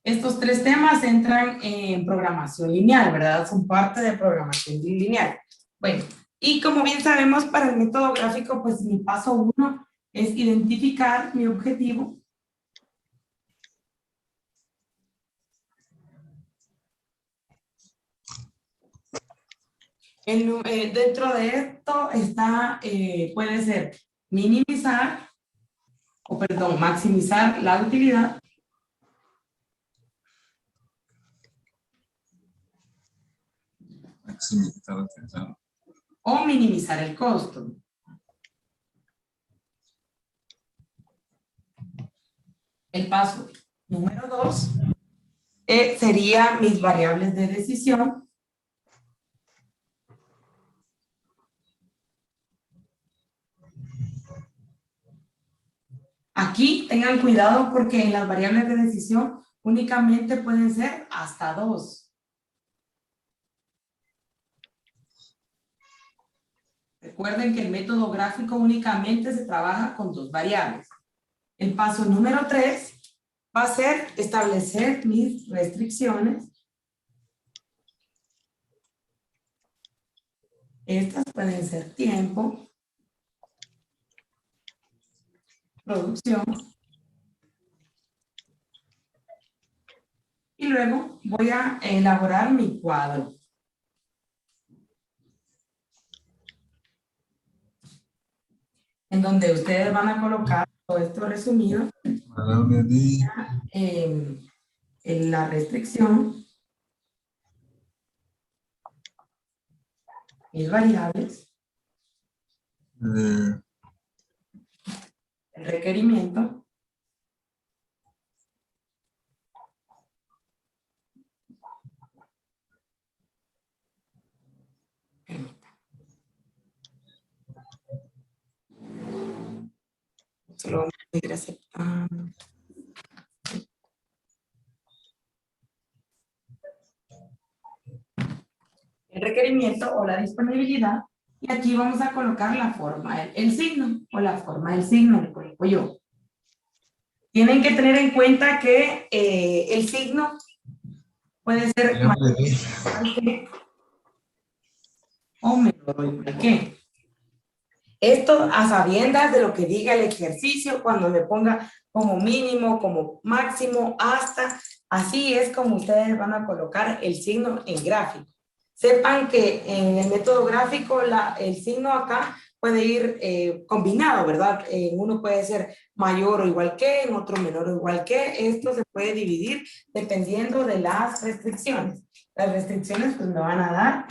Estos tres temas entran en programación lineal, ¿verdad? Son parte de programación lineal. Bueno, y como bien sabemos, para el método gráfico, pues mi paso 1 es identificar mi objetivo. Dentro de esto está, puede ser minimizar, o perdón, maximizar la utilidad. Maximizar la utilidad. O minimizar el costo. El paso número 2 sería mis variables de decisión. Aquí tengan cuidado porque en las variables de decisión únicamente pueden ser hasta 2. Recuerden que el método gráfico únicamente se trabaja con 2 variables. El paso número 3 va a ser establecer mis restricciones. Estas pueden ser tiempo, producción. Y luego voy a elaborar mi cuadro. En donde ustedes van a colocar todo esto resumido en la restricción, mis variables, el requerimiento, solo vamos a ir aceptando. El requerimiento o la disponibilidad, y aquí vamos a colocar la forma, el signo o la forma del signo, le coloco yo. Tienen que tener en cuenta que el signo puede ser mayor que o menor que. Esto a sabiendas de lo que diga el ejercicio, cuando me ponga como mínimo, como máximo, hasta, así es como ustedes van a colocar el signo en gráfico. Sepan que en el método gráfico el signo acá puede ir combinado, ¿verdad? En uno puede ser mayor o igual que, en otro menor o igual que. Esto se puede dividir dependiendo de las restricciones. Las restricciones pues me van a dar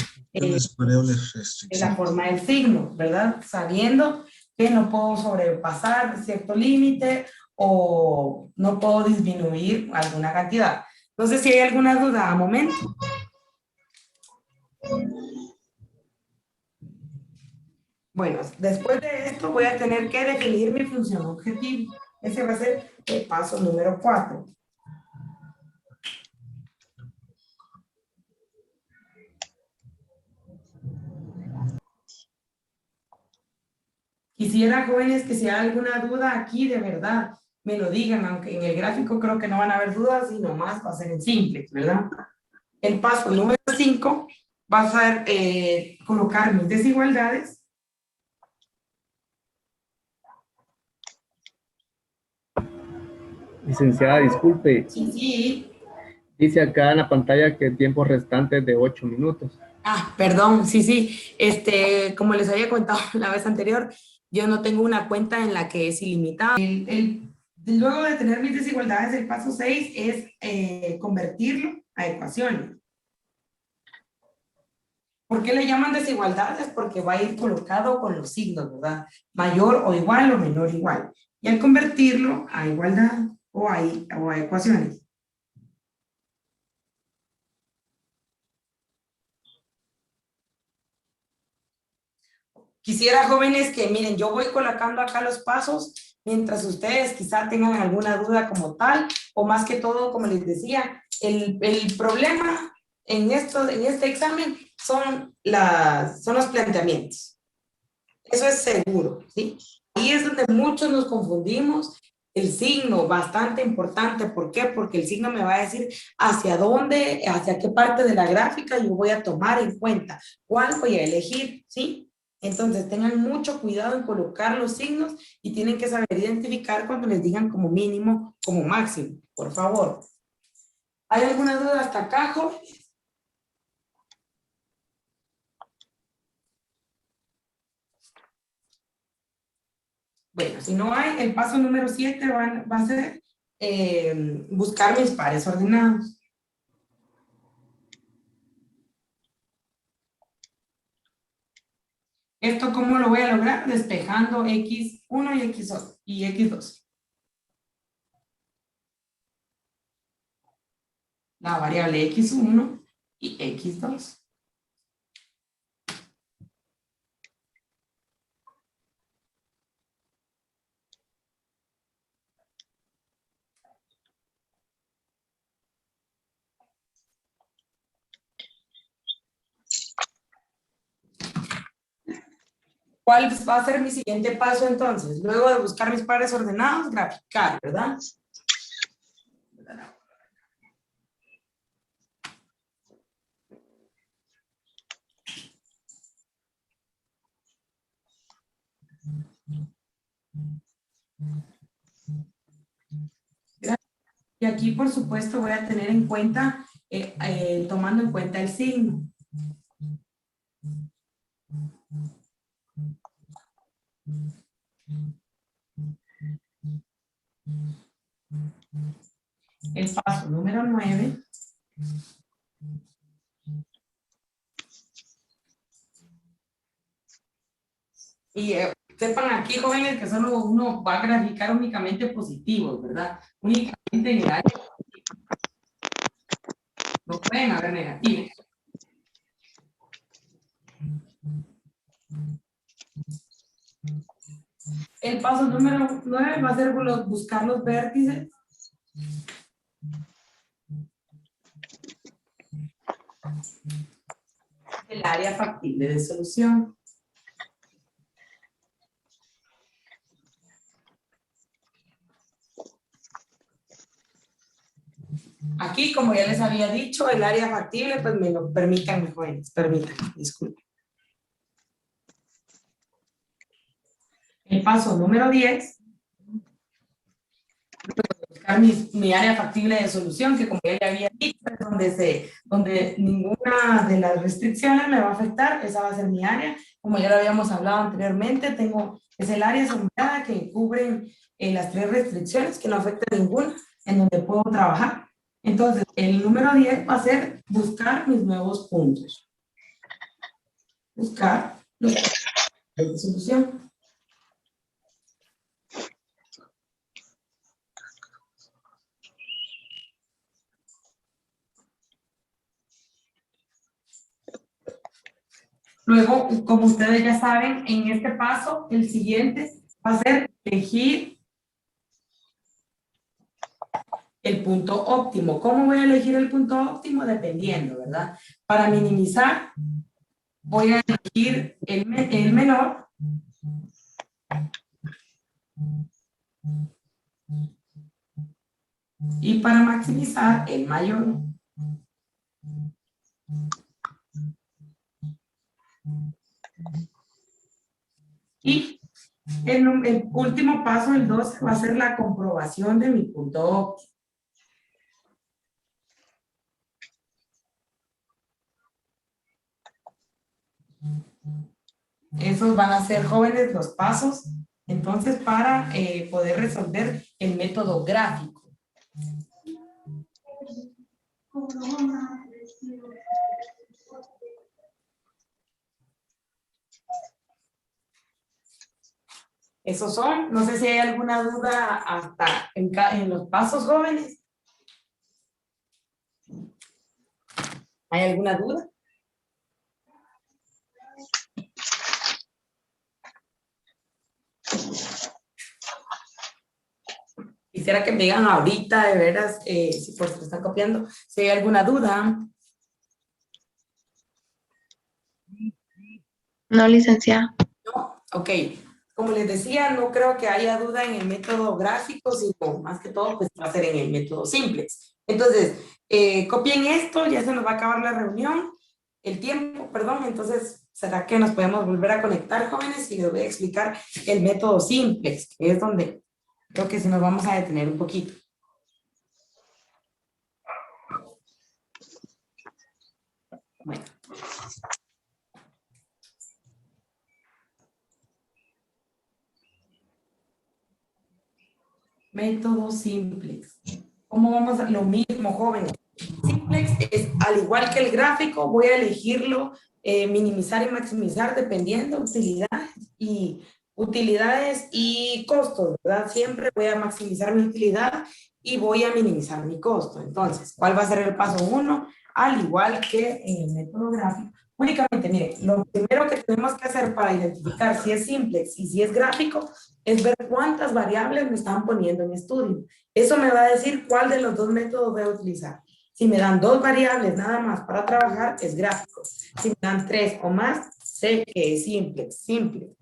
la forma del signo, ¿verdad? Sabiendo que no puedo sobrepasar cierto límite o no puedo disminuir alguna cantidad. Entonces, si hay alguna duda a momento. Bueno, después de esto voy a tener que definir mi función objetivo. Ese va a ser el paso número 4. Quisiera, jóvenes, que si hay alguna duda aquí, de verdad, me lo digan, aunque en el gráfico creo que no van a haber dudas, sino más va a ser en simple, ¿verdad? El paso número 5 va a ser colocar mis desigualdades. Licenciada, disculpe. Sí. Dice acá en la pantalla que el tiempo restante es de 8 minutos. Ah, perdón, sí. Como les había contado la vez anterior, yo no tengo una cuenta en la que es ilimitada. Luego de tener mis desigualdades, el paso 6 es convertirlo a ecuaciones. ¿Por qué le llaman desigualdades? Porque va a ir colocado con los signos, ¿verdad? Mayor o igual o menor o igual. Y al convertirlo a igualdad o a ecuaciones. Quisiera, jóvenes, que miren, yo voy colocando acá los pasos, mientras ustedes quizá tengan alguna duda como tal, o más que todo, como les decía, el problema en este examen son los planteamientos. Eso es seguro, ¿sí? Ahí es donde muchos nos confundimos El signo, bastante importante. ¿Por qué? Porque el signo me va a decir hacia dónde, hacia qué parte de la gráfica yo voy a tomar en cuenta. ¿Cuál voy a elegir? ¿Sí? Entonces, tengan mucho cuidado en colocar los signos y tienen que saber identificar cuando les digan como mínimo, como máximo. Por favor. ¿Hay alguna duda hasta acá, joven? Bueno, si no hay, el paso número 7 va a ser buscar mis pares ordenados. ¿Esto cómo lo voy a lograr? Despejando x1 y x2. La variable x1 y x2. ¿Cuál va a ser mi siguiente paso entonces? Luego de buscar mis pares ordenados, graficar, ¿verdad? Y aquí, por supuesto, voy a tener en cuenta, tomando en cuenta el signo. El paso número 9. Y sepan aquí, jóvenes, que solo uno va a graficar únicamente positivos, ¿verdad? Únicamente en el área. No pueden haber negativos. El paso número 9 va a ser buscar los vértices. El área factible de solución. Aquí, como ya les había dicho, el área factible, pues me lo permitan, jóvenes, permítanme, disculpen. El paso número 10, buscar mi área factible de solución, que como ya le había dicho, es donde ninguna de las restricciones me va a afectar, esa va a ser mi área. Como ya lo habíamos hablado anteriormente, es el área sombreada que cubre las 3 restricciones, que no afecta ninguna, en donde puedo trabajar. Entonces, el número 10 va a ser buscar mis nuevos puntos. Buscar los puntos de solución. Luego, como ustedes ya saben, en este paso, el siguiente va a ser elegir el punto óptimo. ¿Cómo voy a elegir el punto óptimo? Dependiendo, ¿verdad? Para minimizar, voy a elegir el menor. Y para maximizar, el mayor. Y el último paso, el 12, va a ser la comprobación de mi punto óptimo. Esos van a ser, jóvenes, los pasos, entonces, para poder resolver el método gráfico. Esos son, no sé si hay alguna duda hasta en los pasos, jóvenes. ¿Hay alguna duda? Quisiera que me digan ahorita, de veras, si por si lo están copiando, si hay alguna duda. No, licenciada. No, ok. como les decía, no creo que haya duda en el método gráfico, sino más que todo, pues va a ser en el método simplex. Entonces, copien esto, ya se nos va a acabar la reunión, el tiempo, perdón, entonces, ¿será que nos podemos volver a conectar, jóvenes? Y les voy a explicar el método simplex, que es donde creo que sí nos vamos a detener un poquito. Bueno. Método simplex. ¿Cómo vamos a lo mismo, jóvenes? Simplex es al igual que el gráfico, voy a elegirlo, minimizar y maximizar dependiendo utilidades y costos, ¿verdad? Siempre voy a maximizar mi utilidad y voy a minimizar mi costo. Entonces, ¿cuál va a ser el paso 1? Al igual que en el método gráfico. Únicamente, miren, lo primero que tenemos que hacer para identificar si es simplex y si es gráfico es ver cuántas variables me están poniendo en estudio. Eso me va a decir cuál de los dos métodos voy a utilizar. Si me dan 2 variables nada más para trabajar, es gráfico. Si me dan 3 o más, sé que es simple.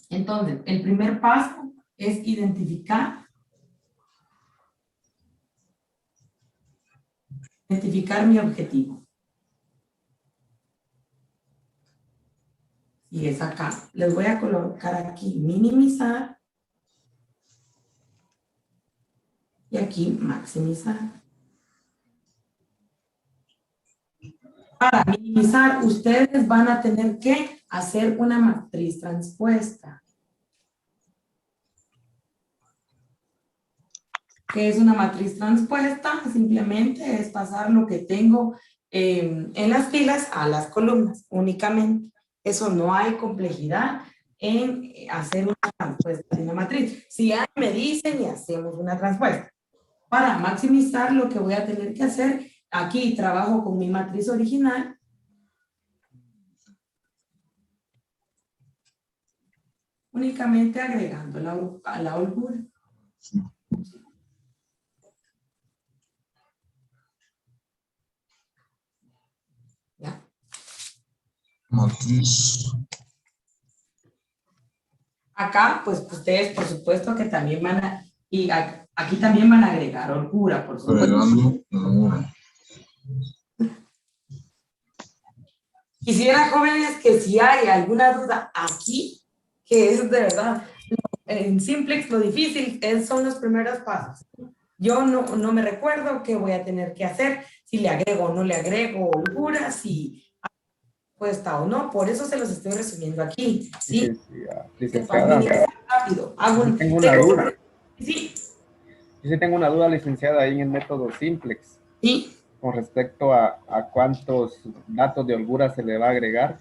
Entonces, el primer paso es identificar mi objetivo. Y es acá. Les voy a colocar aquí minimizar. Y aquí maximizar. Para minimizar, ustedes van a tener que hacer una matriz transpuesta. ¿Qué es una matriz transpuesta? Simplemente es pasar lo que tengo en las filas a las columnas únicamente. Eso no hay complejidad en hacer una transpuesta de una matriz. Si hay, me dicen y hacemos una transpuesta. Para maximizar, lo que voy a tener que hacer, aquí trabajo con mi matriz original. Únicamente agregando la holgura. ¿Ya? Matriz. Acá, pues ustedes por supuesto que también van a, y aquí también van a agregar holgura, por supuesto. Agregando holgura. Quisiera, jóvenes, que si hay alguna duda aquí, que es de verdad, en simplex lo difícil son los primeros pasos. Yo no me recuerdo qué voy a tener que hacer, si le agrego o no le agrego holgura, si puesta o no, por eso se los estoy resumiendo aquí. ¿Sí? Licenciada, Rápido. tengo una duda. Sí. Yo sí tengo una duda, licenciada, ahí en el método simplex. Sí. Con respecto a cuántos datos de holgura se le va a agregar.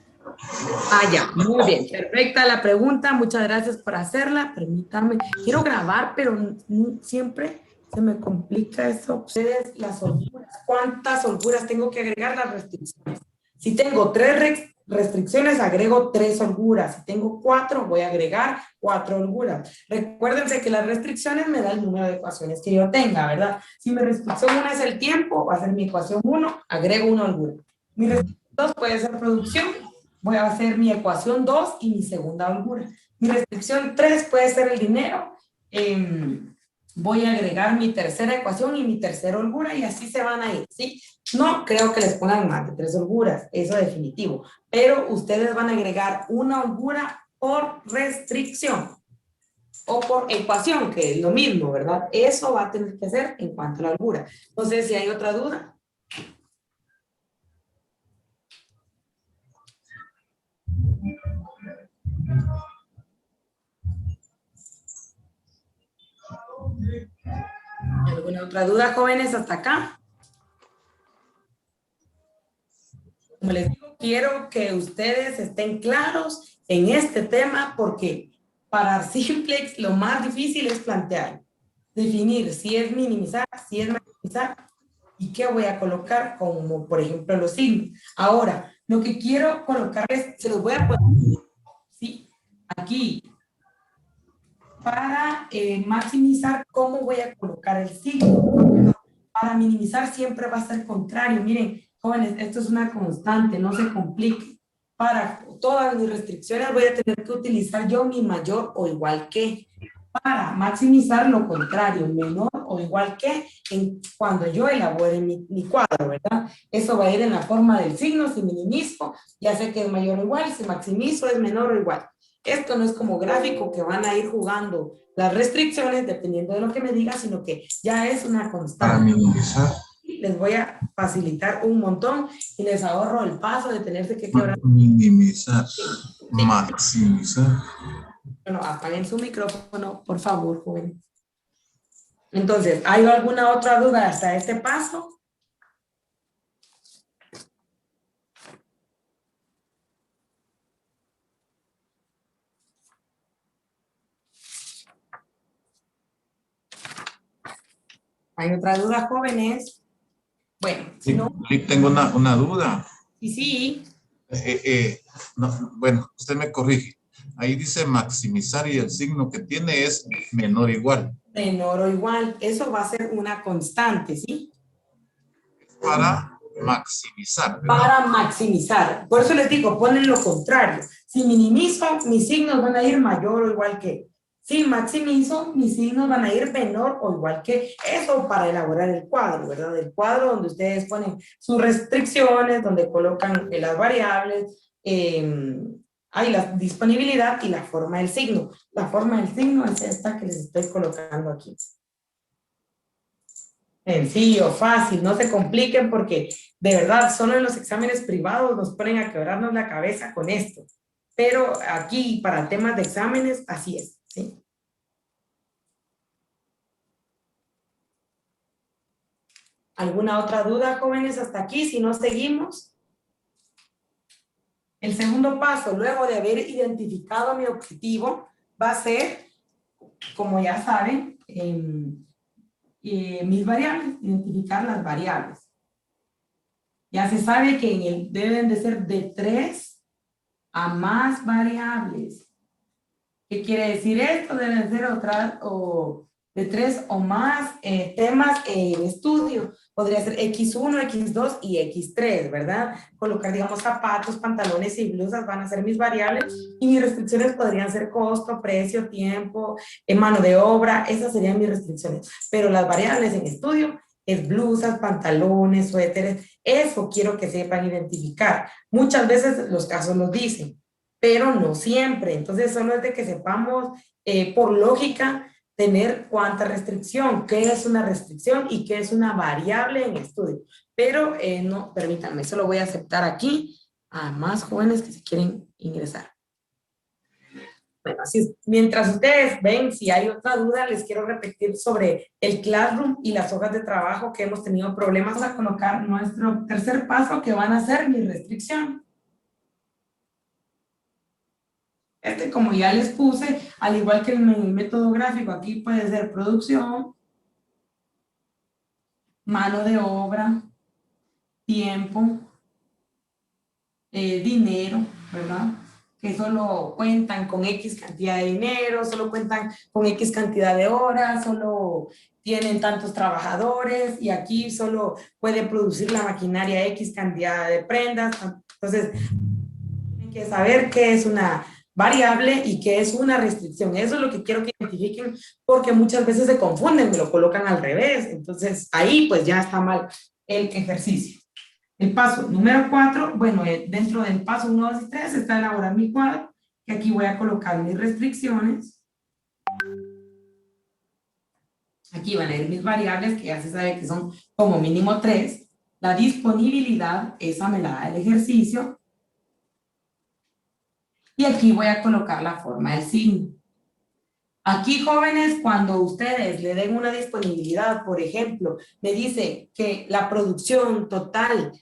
Ah, ya, muy bien, perfecta la pregunta, muchas gracias por hacerla, permítanme, quiero grabar, pero siempre se me complica eso. Ustedes, las holguras, ¿cuántas holguras tengo que agregar? Las restricciones. Si tengo 3 restricciones, agrego 3 holguras. Si tengo 4, voy a agregar 4 holguras. Recuérdense que las restricciones me dan el número de ecuaciones que yo tenga, ¿verdad? Si mi restricción 1 es el tiempo, va a ser mi ecuación 1, agrego 1 holgura. Mi restricción 2 puede ser producción, voy a hacer mi ecuación 2 y mi segunda holgura. Mi restricción 3 puede ser el dinero, voy a agregar mi tercera ecuación y mi tercera holgura y así se van a ir, ¿sí? No creo que les pongan más de 3 holguras, eso definitivo, pero ustedes van a agregar una holgura por restricción o por ecuación, que es lo mismo, ¿verdad? Eso va a tener que ser en cuanto a la holgura. No sé si hay otra duda. ¿Alguna otra duda, jóvenes, hasta acá? Como les digo, quiero que ustedes estén claros en este tema porque para simplex lo más difícil es plantear, definir si es minimizar, si es maximizar y qué voy a colocar como, por ejemplo, los signos. Ahora, lo que quiero colocarles, se los voy a poner, ¿sí? Aquí, para maximizar, ¿cómo voy a colocar el signo? Para minimizar siempre va a ser contrario. Miren, jóvenes, esto es una constante, no se complique. Para todas mis restricciones voy a tener que utilizar yo mi mayor o igual que. Para maximizar lo contrario, menor o igual que cuando yo elabore mi cuadro, ¿verdad? Eso va a ir en la forma del signo, si minimizo, ya sé que es mayor o igual, si maximizo es menor o igual. Esto no es como gráfico que van a ir jugando las restricciones dependiendo de lo que me diga, sino que ya es una constante. Para minimizar. Les voy a facilitar un montón y les ahorro el paso de tenerse que quebrar. Minimizar. Maximizar. Bueno, apaguen su micrófono, por favor, jóvenes. Entonces, ¿hay alguna otra duda hasta este paso? ¿Hay otra duda, jóvenes? Bueno, si no... Tengo una duda. Y sí. No, bueno, usted me corrige. Ahí dice maximizar y el signo que tiene es menor o igual. Menor o igual. Eso va a ser una constante, ¿sí? Para maximizar, ¿verdad? Para maximizar. Por eso les digo, ponen lo contrario. Si minimizo, mis signos van a ir mayor o igual que. Si maximizo, mis signos van a ir menor o igual que. Eso para elaborar el cuadro, ¿verdad? El cuadro donde ustedes ponen sus restricciones, donde colocan las variables, hay la disponibilidad y la forma del signo. La forma del signo es esta que les estoy colocando aquí. Sencillo, fácil, no se compliquen porque de verdad solo en los exámenes privados nos ponen a quebrarnos la cabeza con esto. Pero aquí para temas de exámenes, así es, ¿sí? ¿Alguna otra duda, jóvenes, hasta aquí? Si no, seguimos. El segundo paso, luego de haber identificado mi objetivo, va a ser, como ya saben, mis variables, identificar las variables. Ya se sabe que deben de ser de 3 a más variables. ¿Qué quiere decir esto? Deben ser de 3 o más temas en estudio. Podría ser X1, X2 y X3, ¿verdad? Colocar, digamos, zapatos, pantalones y blusas van a ser mis variables y mis restricciones podrían ser costo, precio, tiempo, mano de obra, esas serían mis restricciones. Pero las variables en estudio es blusas, pantalones, suéteres, eso quiero que sepan identificar. Muchas veces los casos los dicen, pero no siempre. Entonces, solo es de que sepamos, por lógica, tener cuánta restricción, qué es una restricción y qué es una variable en estudio. Pero no, permítanme, eso lo voy a aceptar aquí a más jóvenes que se quieren ingresar. Bueno, así es. Mientras ustedes ven, si hay otra duda, les quiero repetir sobre el Classroom y las hojas de trabajo que hemos tenido problemas. Vamos a colocar nuestro tercer paso que van a ser mi restricción. Como ya les puse, al igual que en el método gráfico, aquí puede ser producción, mano de obra, tiempo, dinero, ¿verdad? Que solo cuentan con X cantidad de dinero, solo cuentan con X cantidad de horas, solo tienen tantos trabajadores y aquí solo puede producir la maquinaria X cantidad de prendas. Entonces, tienen que saber qué es una variable y qué es una restricción. Eso es lo que quiero que identifiquen porque muchas veces se confunden, me lo colocan al revés. Entonces, ahí pues ya está mal el ejercicio. El paso número 4, bueno, dentro del paso 1, 2 y 3 está elaborar mi cuadro, que aquí voy a colocar mis restricciones. Aquí van a ir mis variables, que ya se sabe que son como mínimo 3. La disponibilidad, esa me la da el ejercicio. Y aquí voy a colocar la forma del signo. Aquí, jóvenes, cuando ustedes le den una disponibilidad, por ejemplo, me dice que la producción total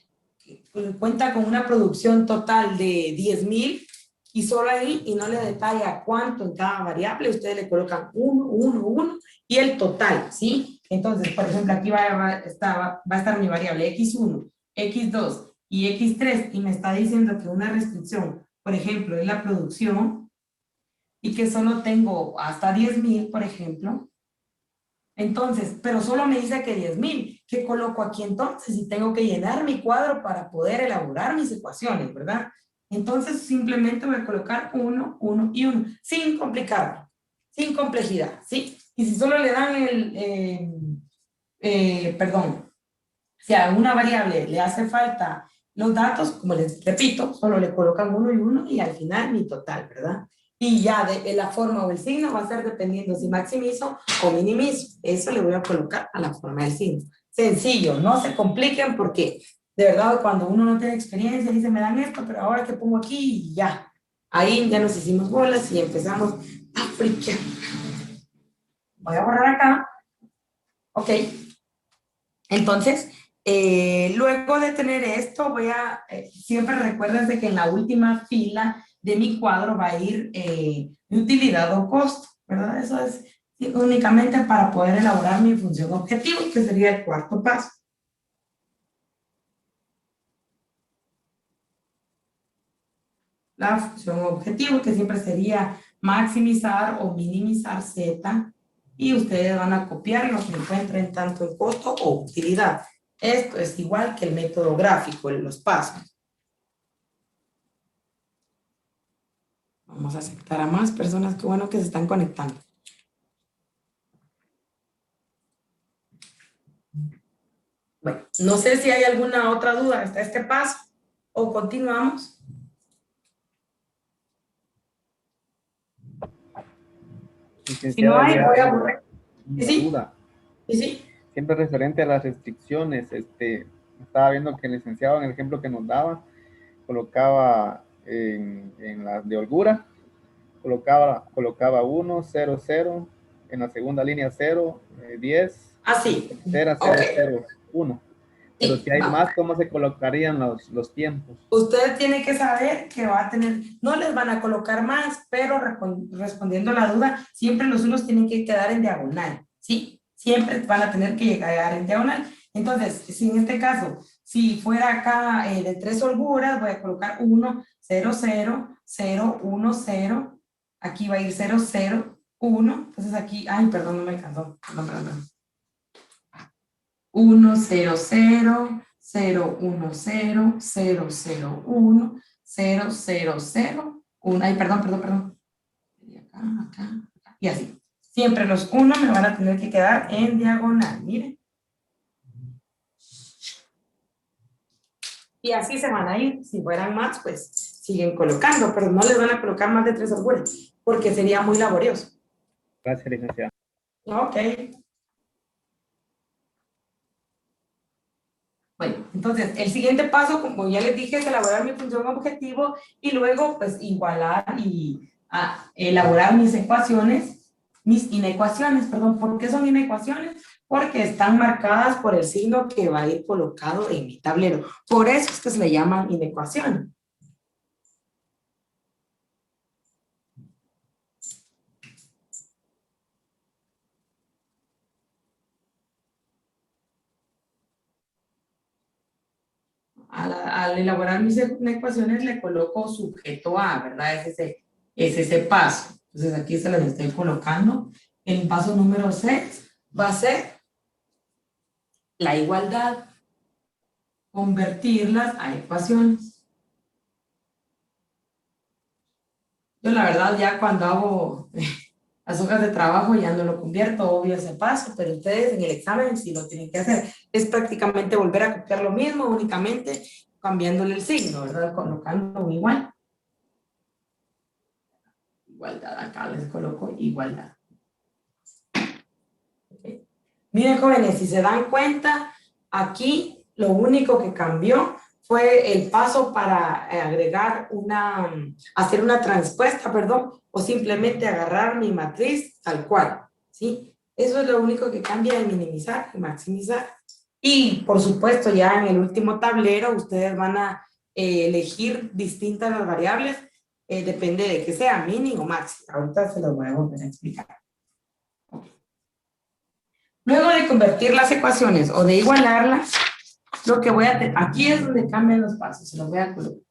cuenta con una producción total de 10,000 y solo ahí, y no le detalla cuánto en cada variable, ustedes le colocan 1, 1, 1 y el total, ¿sí? Entonces, por ejemplo, aquí va a estar mi variable X1, X2 y X3 y me está diciendo que una restricción, por ejemplo, es la producción y que solo tengo hasta 10,000, por ejemplo. Entonces, pero solo me dice que 10,000. ¿Qué coloco aquí entonces? Y tengo que llenar mi cuadro para poder elaborar mis ecuaciones, ¿verdad? Entonces simplemente voy a colocar 1, 1 y 1, sin complicarlo, sin complejidad, ¿sí? Y si solo le dan perdón, si a una variable le hace falta los datos, como les repito, solo le colocan 1 y 1 y al final mi total, ¿verdad? Y ya de la forma o el signo va a ser dependiendo si maximizo o minimizo. Eso le voy a colocar a la forma del signo. Sencillo, no se compliquen porque de verdad cuando uno no tiene experiencia dice me dan esto, pero ahora que pongo aquí y ya. Ahí ya nos hicimos bolas y empezamos a friquear. Voy a borrar acá. Ok. Entonces, luego de tener esto, siempre recuerden de que en la última fila de mi cuadro va a ir mi utilidad o costo, ¿verdad? Eso es únicamente para poder elaborar mi función objetivo, que sería el cuarto paso. La función objetivo, que siempre sería maximizar o minimizar Z, y ustedes van a copiar lo que encuentren tanto en costo o utilidad. Esto es igual que el método gráfico, los pasos. Vamos a aceptar a más personas, qué bueno que se están conectando. Bueno, no sé si hay alguna otra duda hasta este paso o continuamos. Si no Licenciada, hay, ya voy a tengo borrar. ¿Y una sí? duda. ¿Y sí? Siempre referente a las restricciones, estaba viendo que el licenciado en el ejemplo que nos daba, colocaba en las de holgura, colocaba 1, 0, 0, en la segunda línea 0, 10, Ah, sí. tercera Ok. 0, 0, 1. Pero Sí, si hay va. más, ¿cómo se colocarían los tiempos? Usted tiene que saber que va a tener, no les van a colocar más, pero respondiendo a la duda, siempre los unos tienen que quedar en diagonal, ¿sí? Siempre van a tener que llegar en diagonal. Entonces, si en este caso, si fuera acá de 3 holguras, voy a colocar 1, 0, 0, 0, 1, 0. Aquí va a ir 0, 0, 1. Entonces aquí, ay, perdón, no me alcanzó. Perdón. 1, 0, 0, 0, 1, 0, 0, 0, 1, 0, 0, 0, 1. Ay, perdón. Y acá, acá. Y así. Siempre los 1 me van a tener que quedar en diagonal. Miren. Y así se van a ir. Si fueran más, pues siguen colocando, pero no les van a colocar más de 3 holguras, porque sería muy laborioso. Gracias, licenciada. Ok. Bueno, entonces el siguiente paso, como ya les dije, es elaborar mi función objetivo y luego pues igualar y elaborar mis inecuaciones, perdón. ¿Por qué son inecuaciones? Porque están marcadas por el signo que va a ir colocado en mi tablero. Por eso es que se le llaman inecuaciones. Al elaborar mis ecuaciones le coloco sujeto A, ¿verdad? Es ese paso. Entonces aquí se las estoy colocando. El paso número 6 va a ser la igualdad, convertirlas a ecuaciones. Yo la verdad ya cuando hago las hojas de trabajo ya no lo convierto, obvio ese paso, pero ustedes en el examen sí lo tienen que hacer. Es prácticamente volver a copiar lo mismo, únicamente cambiándole el signo, ¿verdad? Colocando un igual. Igualdad, acá les coloco igualdad. Okay. Miren, jóvenes, si se dan cuenta, aquí lo único que cambió fue el paso para hacer una transpuesta, perdón, o simplemente agarrar mi matriz tal cual, ¿sí? Eso es lo único que cambia de minimizar y maximizar. Y, por supuesto, ya en el último tablero, ustedes van a elegir distintas las variables, depende de que sea mínimo o máximo. Ahorita se los voy a volver a explicar. Luego de convertir las ecuaciones o de igualarlas, lo que voy a hacer, aquí es donde cambian los pasos, se los voy a colocar.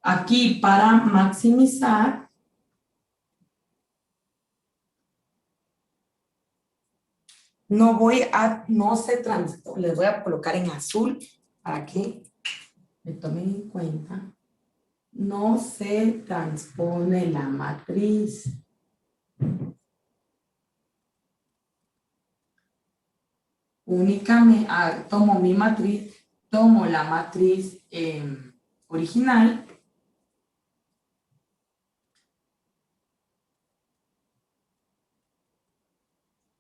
Aquí para maximizar, les voy a colocar en azul para que me tomen en cuenta. No se transpone la matriz. Únicamente, tomo mi matriz, tomo la matriz original.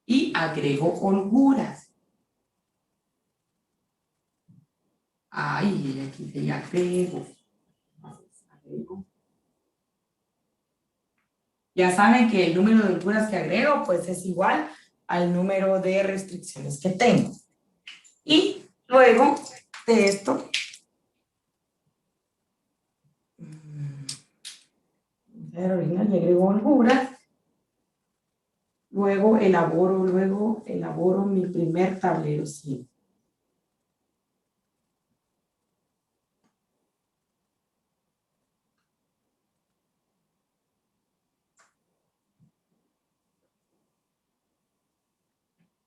Y agrego holguras. Ay, aquí se agrego. Ya saben que el número de holguras que agrego pues es igual al número de restricciones que tengo. Y luego de esto, original y agrego holguras. Luego elaboro mi primer tablero simple.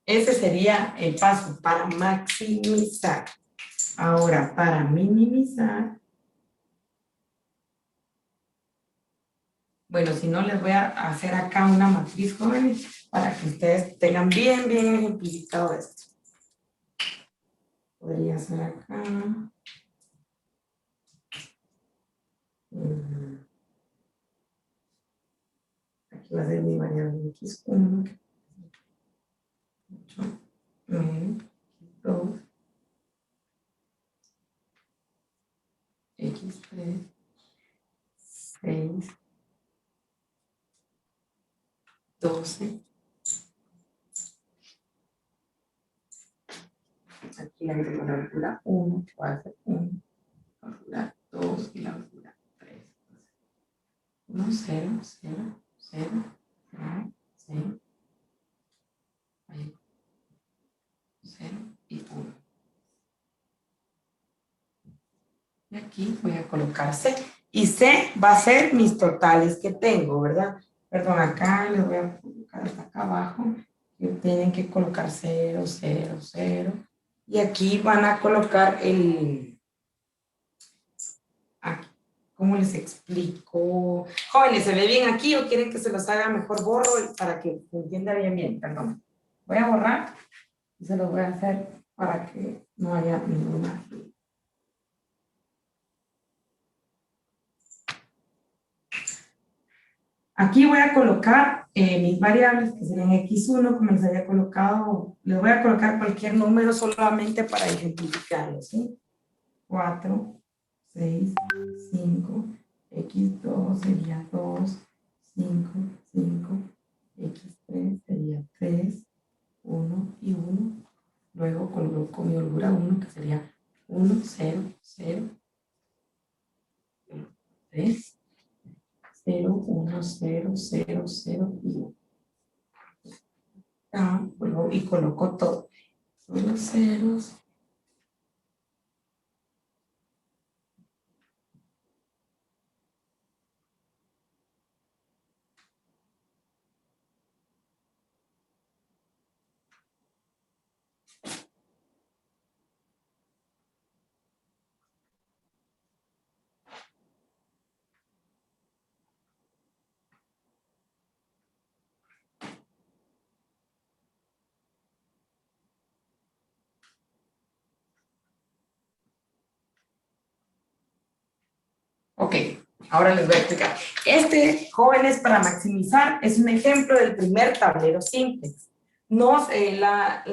Ese sería el paso para maximizar. Ahora, para minimizar, bueno, si no, les voy a hacer acá una matriz, jóvenes, para que ustedes tengan bien ejemplificado esto. Podría ser acá. Aquí va a ser mi variable x1. 8, 9, 2, x3, 6, 12. Aquí la altura 1, va a ser 1, la altura 2 y la altura 3. 1, 0, 0, 0, 0, 0, 0 y 1. Y aquí voy a colocar C. Y C va a ser mis totales que tengo, ¿verdad? Perdón, acá les voy a colocar hasta acá abajo. Que tienen que colocar 0, 0, 0. Y aquí van a colocar el... Aquí. ¿Cómo les explico? Jóvenes, ¿se ve bien aquí o quieren que se los haga mejor? Borro para que se entienda bien, perdón. Voy a borrar y se los voy a hacer para que no haya ninguna. Aquí voy a colocar mis variables, que serían x1, como les había colocado. Les voy a colocar cualquier número solamente para ejemplificarlo, ¿sí? 4, 6, 5, x2 sería 2, 5, 5, x3 sería 3, 1 y 1. Luego coloco mi holgura 1, que sería 1, 0, 0, 3, 0, 1, 0, 0, 0 y 1. Vuelvo y coloco todo. Son los ceros. Ok, ahora les voy a explicar. Este, jóvenes, para maximizar, es un ejemplo del primer tablero simplex. La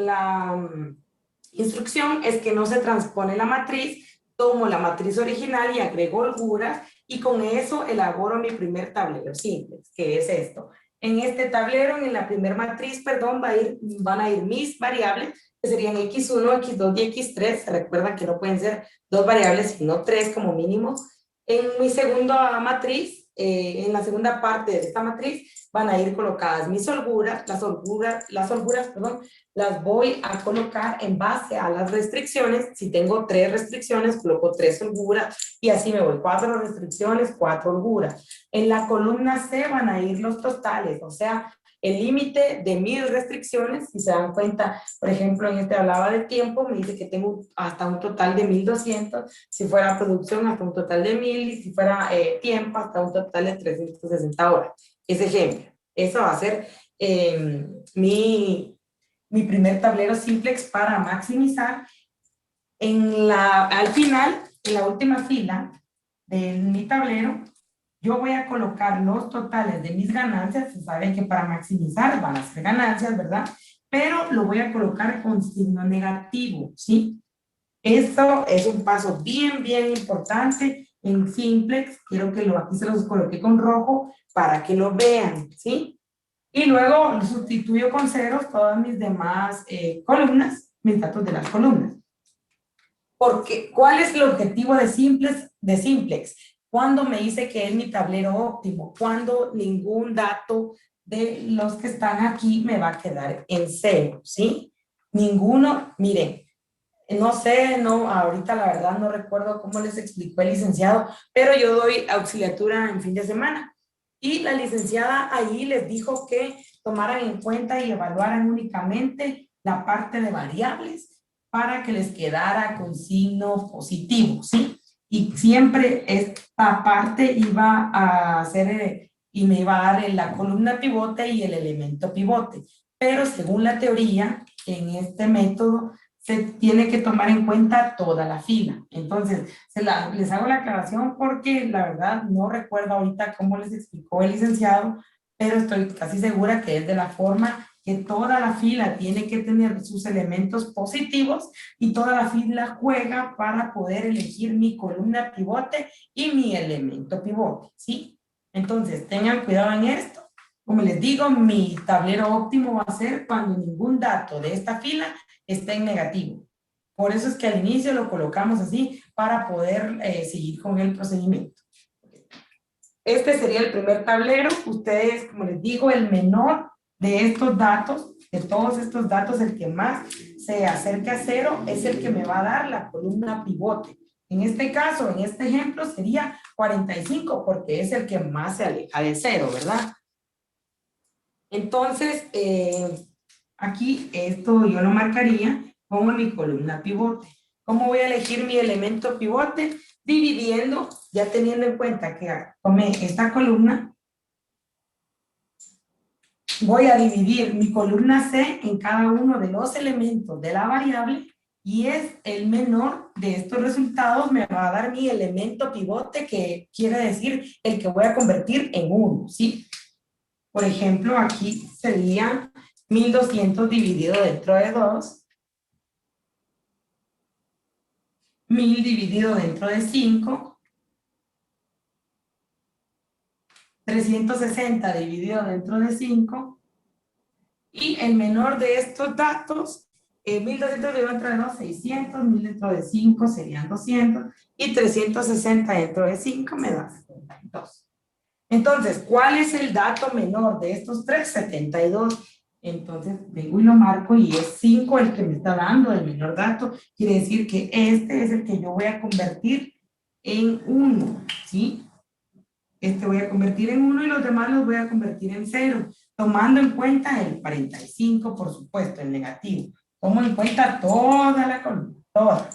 instrucción es que no se transpone la matriz, tomo la matriz original y agrego holguras, y con eso elaboro mi primer tablero simplex, que es esto. En este tablero, en la primera matriz, perdón, van a ir mis variables, que serían x1, x2 y x3. Se recuerdan que no pueden ser dos variables, sino tres como mínimo. En mi segunda matriz, en la segunda parte de esta matriz, van a ir colocadas mis holguras, las holguras, perdón, las voy a colocar en base a las restricciones. Si tengo 3 restricciones, coloco 3 holguras y así me voy. 4 restricciones, 4 holguras. En la columna C van a ir los totales, o sea, el límite de mis restricciones. Si se dan cuenta, por ejemplo, en este hablaba de tiempo, me dice que tengo hasta un total de 1200, si fuera producción hasta un total de 1000, y si fuera tiempo hasta un total de 360 horas. Ese ejemplo. Eso va a ser mi primer tablero simplex para maximizar. Al final, en la última fila de mi tablero, yo voy a colocar los totales de mis ganancias. Se sabe que para maximizar van a ser ganancias, ¿verdad? Pero lo voy a colocar con signo negativo, ¿sí? Esto es un paso bien, bien importante en simplex. Quiero que aquí se los coloqué con rojo para que lo vean, ¿sí? Y luego sustituyo con ceros todas mis demás columnas, mis datos de las columnas. Porque, ¿cuál es el objetivo de simplex? Cuando me dice que es mi tablero óptimo, cuando ningún dato de los que están aquí me va a quedar en cero, ¿sí? Ninguno, miren, no sé, ahorita la verdad no recuerdo cómo les explicó el licenciado, pero yo doy auxiliatura en fin de semana. Y la licenciada ahí les dijo que tomaran en cuenta y evaluaran únicamente la parte de variables para que les quedara con signo positivo, ¿sí? Y siempre esta parte iba a hacer, y me iba a dar la columna pivote y el elemento pivote. Pero según la teoría, en este método, se tiene que tomar en cuenta toda la fila. Entonces, les hago la aclaración porque la verdad no recuerdo ahorita cómo les explicó el licenciado, pero estoy casi segura que es de la forma que toda la fila tiene que tener sus elementos positivos y toda la fila juega para poder elegir mi columna pivote y mi elemento pivote, ¿sí? Entonces, tengan cuidado en esto. Como les digo, mi tablero óptimo va a ser cuando ningún dato de esta fila esté en negativo. Por eso es que al inicio lo colocamos así para poder seguir con el procedimiento. Este sería el primer tablero. Ustedes, como les digo, el menor de estos datos, de todos estos datos, el que más se acerque a cero es el que me va a dar la columna pivote. En este caso, en este ejemplo, sería 45 porque es el que más se aleja de cero, ¿verdad? Entonces, aquí esto yo lo marcaría como mi columna pivote. ¿Cómo voy a elegir mi elemento pivote? Dividiendo, ya teniendo en cuenta que tomé esta columna, voy a dividir mi columna C en cada uno de los elementos de la variable y es el menor de estos resultados me va a dar mi elemento pivote, que quiere decir el que voy a convertir en 1, ¿sí? Por ejemplo, aquí sería 1200 dividido dentro de 2, 1000 dividido dentro de 5, 360 dividido dentro de 5, y el menor de estos datos, 1200 dividido dentro de 2, 600, 1000 dentro de 5 serían 200, y 360 dentro de 5 me da 72. Entonces, ¿cuál es el dato menor de estos tres? 72. Entonces, vengo y lo marco y es 5 el que me está dando el menor dato. Quiere decir que este es el que yo voy a convertir en 1, ¿sí? Este voy a convertir en 1 y los demás los voy a convertir en 0, tomando en cuenta el 45, por supuesto, el negativo. Tomo en cuenta toda la columna, toda.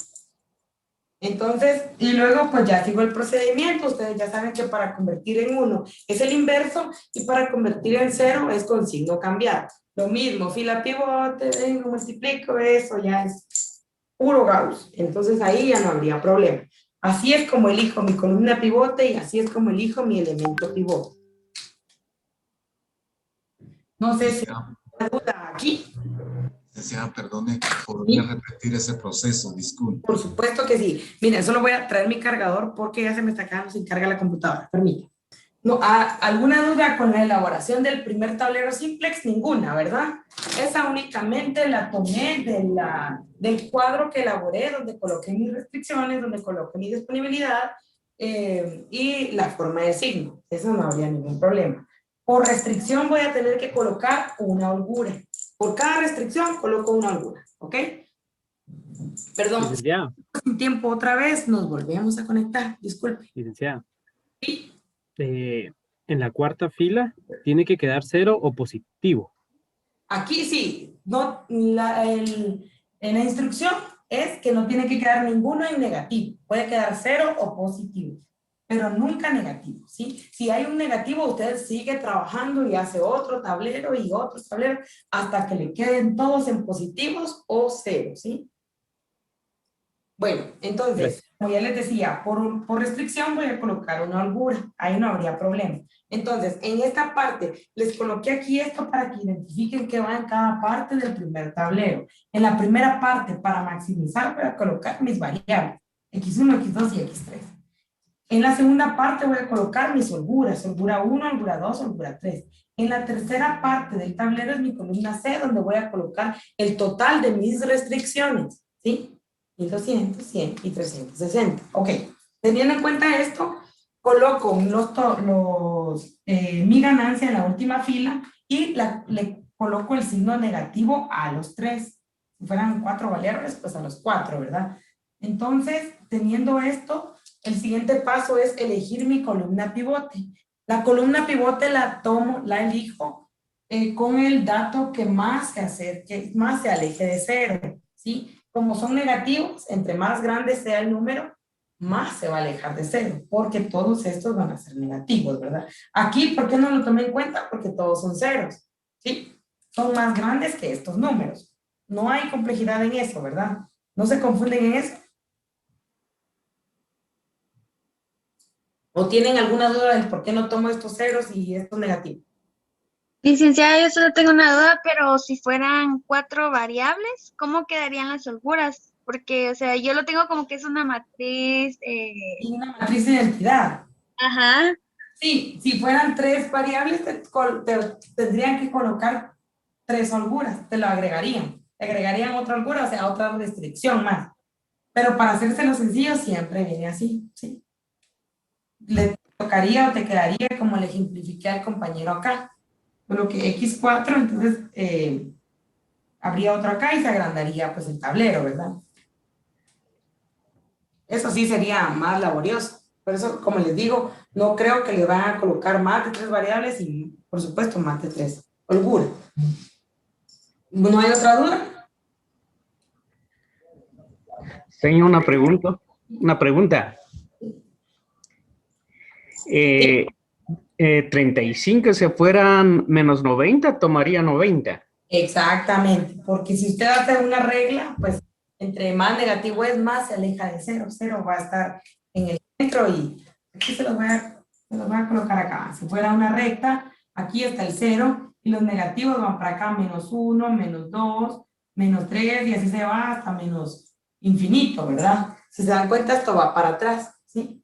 Entonces, y luego pues ya sigo el procedimiento. Ustedes ya saben que para convertir en 1 es el inverso y para convertir en 0 es con signo cambiado. Lo mismo, fila pivote, vengo, multiplico, eso ya es puro Gauss. Entonces ahí ya no habría problema. Así es como elijo mi columna pivote y así es como elijo mi elemento pivote. No sé si hay duda aquí. Licenciada, perdone, ¿podría repetir ese proceso? Disculpe. Por supuesto que sí. Miren, solo voy a traer mi cargador porque ya se me está quedando sin carga la computadora. Permítame. No, ¿alguna duda con la elaboración del primer tablero simplex? Ninguna, ¿verdad? Esa únicamente la tomé del cuadro que elaboré, donde coloqué mis restricciones, donde coloqué mi disponibilidad y la forma de signo. Eso no habría ningún problema. Por restricción voy a tener que colocar una holgura. Por cada restricción coloco una holgura, ¿ok? Perdón, Licenciado. sin tiempo otra vez, nos volvemos a conectar, disculpe. Licenciado. Sí. en la cuarta fila tiene que quedar 0 o positivo. Aquí sí, no, en la instrucción es que no tiene que quedar ninguno en negativo. Puede quedar 0 o positivo, pero nunca negativo, ¿sí? Si hay un negativo, usted sigue trabajando y hace otro tablero y otro tablero hasta que le queden todos en positivos o 0, ¿sí? Bueno, entonces, Gracias. como ya les decía, por restricción voy a colocar una holgura. Ahí no habría problema. Entonces, en esta parte, les coloqué aquí esto para que identifiquen qué va en cada parte del primer tablero. En la primera parte, para maximizar, voy a colocar mis variables. X1, X2 y X3. En la segunda parte voy a colocar mis holguras. Holgura 1, holgura 2, holgura 3. En la tercera parte del tablero es mi columna C, donde voy a colocar el total de mis restricciones. ¿Sí? 1200, 100 y 360. Ok, teniendo en cuenta esto, coloco mi ganancia en la última fila y le coloco el signo negativo a los 3. Si fueran 4 variables, pues a los 4, ¿verdad? Entonces, teniendo esto, el siguiente paso es elegir mi columna pivote. La columna pivote la elijo con el dato que más se acerque, más se aleje de 0, ¿sí? Como son negativos, entre más grande sea el número, más se va a alejar de 0, porque todos estos van a ser negativos, ¿verdad? Aquí, ¿por qué no lo tomé en cuenta? Porque todos son ceros, ¿sí? Son más grandes que estos números. No hay complejidad en eso, ¿verdad? ¿No se confunden en eso? ¿O tienen alguna duda del por qué no tomo estos ceros y estos negativos? Licenciada, yo solo tengo una duda, pero si fueran 4 variables, ¿cómo quedarían las holguras? Porque, o sea, yo lo tengo como que es una matriz. Y una matriz de identidad. Ajá. Sí, si fueran 3 variables, tendrían que colocar 3 holguras, te lo agregarían. Te agregarían otra holgura, o sea, otra restricción más. Pero para hacérselo sencillo, siempre viene así, ¿sí? Le tocaría o te quedaría como le ejemplifiqué al compañero acá. Por lo que X4, entonces habría otro acá y se agrandaría pues el tablero, ¿verdad? Eso sí sería más laborioso. Por eso, como les digo, no creo que le van a colocar más de 3 variables y, por supuesto, más de 3 holguras. ¿No hay otra duda? Tengo una pregunta. Una pregunta. 35 si fueran menos 90, tomaría 90. Exactamente, porque si usted hace una regla, pues entre más negativo es, más se aleja de 0. 0 va a estar en el centro y aquí se los voy a colocar acá. Si fuera una recta, aquí está el 0 y los negativos van para acá, menos 1, menos 2, menos 3 y así se va hasta menos infinito, ¿verdad? Si se dan cuenta, esto va para atrás, ¿sí?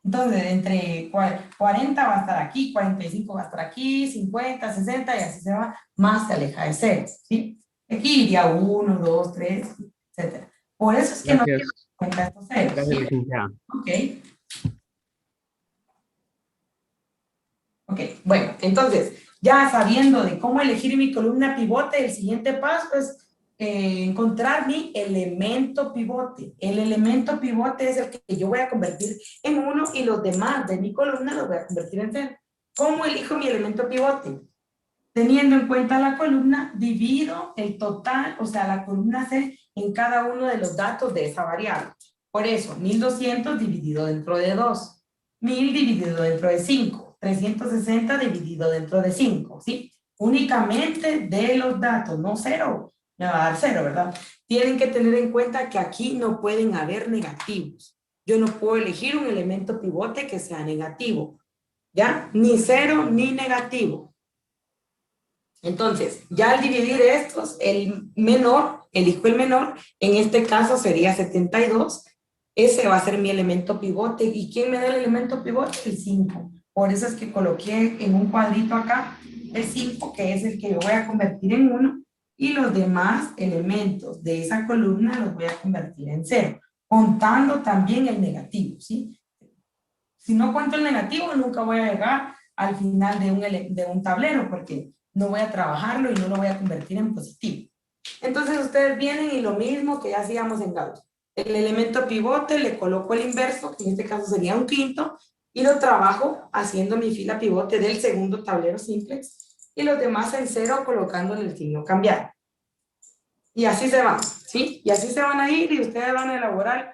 Entonces, entre 40 va a estar aquí, 45 va a estar aquí, 50, 60 y así se va, más se aleja de 0, ¿sí? Aquí iría 1, 2, 3, etc. Por eso es que no Gracias. cuenta estos ceros. Gracias, ¿Sí? licenciada. Ok, bueno, entonces, ya sabiendo de cómo elegir mi columna pivote, el siguiente paso es encontrar mi elemento pivote. El elemento pivote es el que yo voy a convertir en 1 y los demás de mi columna los voy a convertir en 0. ¿Cómo elijo mi elemento pivote? Teniendo en cuenta la columna, divido el total, o sea, la columna C, en cada uno de los datos de esa variable. Por eso, 1200 dividido dentro de 2, 1000 dividido dentro de 5, 360 dividido dentro de 5, ¿sí? Únicamente de los datos, no 0. Me va a dar 0, ¿verdad? Tienen que tener en cuenta que aquí no pueden haber negativos. Yo no puedo elegir un elemento pivote que sea negativo, ¿ya? Ni 0 ni negativo. Entonces, ya al dividir estos, el menor, elijo el menor, en este caso sería 72, ese va a ser mi elemento pivote. ¿Y quién me da el elemento pivote? El 5. Por eso es que coloqué en un cuadrito acá el 5, que es el que yo voy a convertir en 1, y los demás elementos de esa columna los voy a convertir en 0, contando también el negativo, ¿sí? Si no cuento el negativo, nunca voy a llegar al final de un tablero, porque no voy a trabajarlo y no lo voy a convertir en positivo. Entonces ustedes vienen y lo mismo que ya hacíamos en Gauss. El elemento pivote le coloco el inverso, que en este caso sería un quinto, y lo trabajo haciendo mi fila pivote del segundo tablero simplex y los demás en 0 colocándole el signo cambiar. Y así se van, ¿sí? Y así se van a ir y ustedes van a elaborar,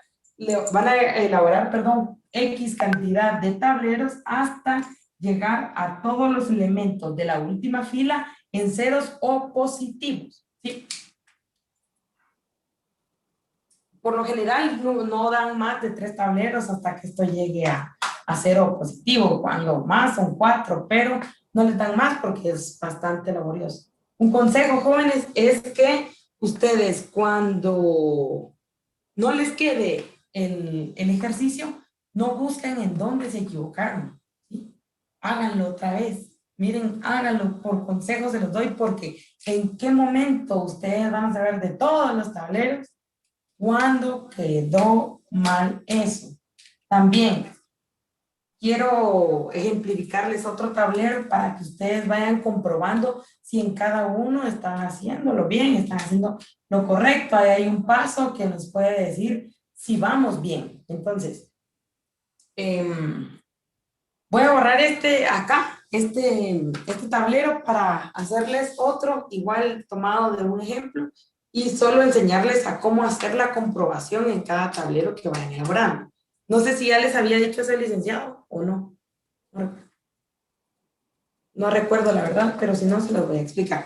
perdón, X cantidad de tableros hasta llegar a todos los elementos de la última fila en ceros o positivos, ¿sí? Por lo general no dan más de 3 tableros hasta que esto llegue a 0 positivo, cuando más son 4, pero no les dan más porque es bastante laborioso. Un consejo, jóvenes, es que ustedes cuando no les quede el ejercicio, no busquen en dónde se equivocaron, ¿sí? Háganlo otra vez. Miren, háganlo, por consejos se los doy, porque en qué momento ustedes van a saber de todos los tableros cuando quedó mal eso. También quiero ejemplificarles otro tablero para que ustedes vayan comprobando si en cada uno están haciéndolo bien, están haciendo lo correcto. Ahí hay un paso que nos puede decir si vamos bien. Entonces, voy a borrar este tablero para hacerles otro igual tomado de un ejemplo y solo enseñarles a cómo hacer la comprobación en cada tablero que vayan elaborando. No sé si ya les había dicho eso el licenciado o no. No recuerdo la verdad, pero si no se los voy a explicar.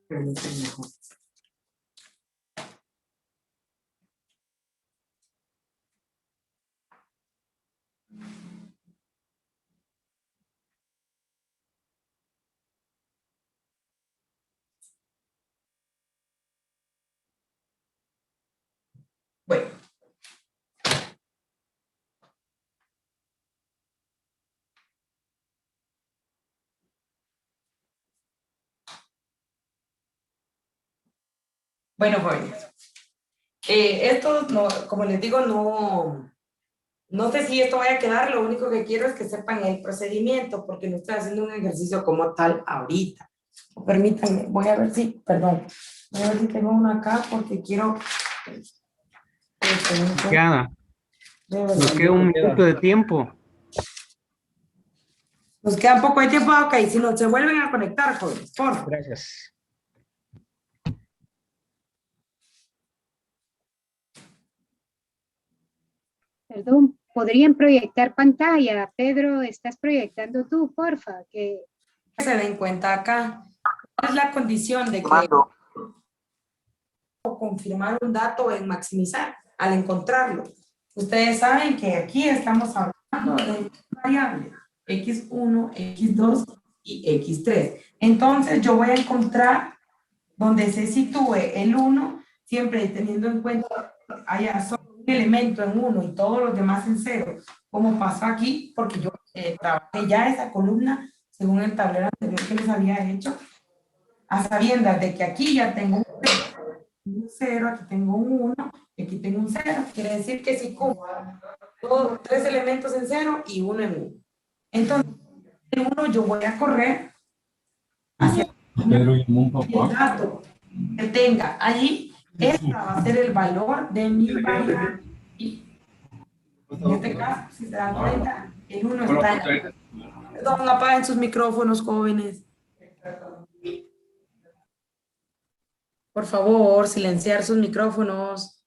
Permítanme mejor. Bueno. Bueno, jóvenes. Esto, no, como les digo, no sé si esto vaya a quedar. Lo único que quiero es que sepan el procedimiento, porque no estoy haciendo un ejercicio como tal ahorita. Permítanme, voy a ver si, perdón, voy a ver si tengo uno acá porque quiero... Ya, nos queda un minuto de tiempo. Nos queda un poco de tiempo, ok. Si no se vuelven a conectar, jóvenes, por favor. Gracias. Perdón, ¿podrían proyectar pantalla? Pedro, ¿estás proyectando tú, porfa? Que Se den cuenta acá. ¿Cuál es la condición de que confirmar un dato en maximizar al encontrarlo? Ustedes saben que aquí estamos hablando de variables x1, x2 y x3. Entonces yo voy a encontrar donde se sitúe el 1, siempre teniendo en cuenta que haya solo un elemento en 1 y todos los demás en 0, como pasó aquí, porque yo trabajé ya esa columna según el tablero anterior que les había hecho, a sabiendas de que aquí ya tengo un 0. un 0, aquí tengo un 1, y aquí tengo un 0. Quiere decir que si cumplo todos 3 elementos en 0 y 1 en 1. Entonces, en 1 yo voy a correr hacia el dato que tenga allí. Esta va a ser el valor de mi variable. Y en este caso, si se dan cuenta, el 1 está en... Perdón, apaguen sus micrófonos, jóvenes. Por favor, silenciar sus micrófonos.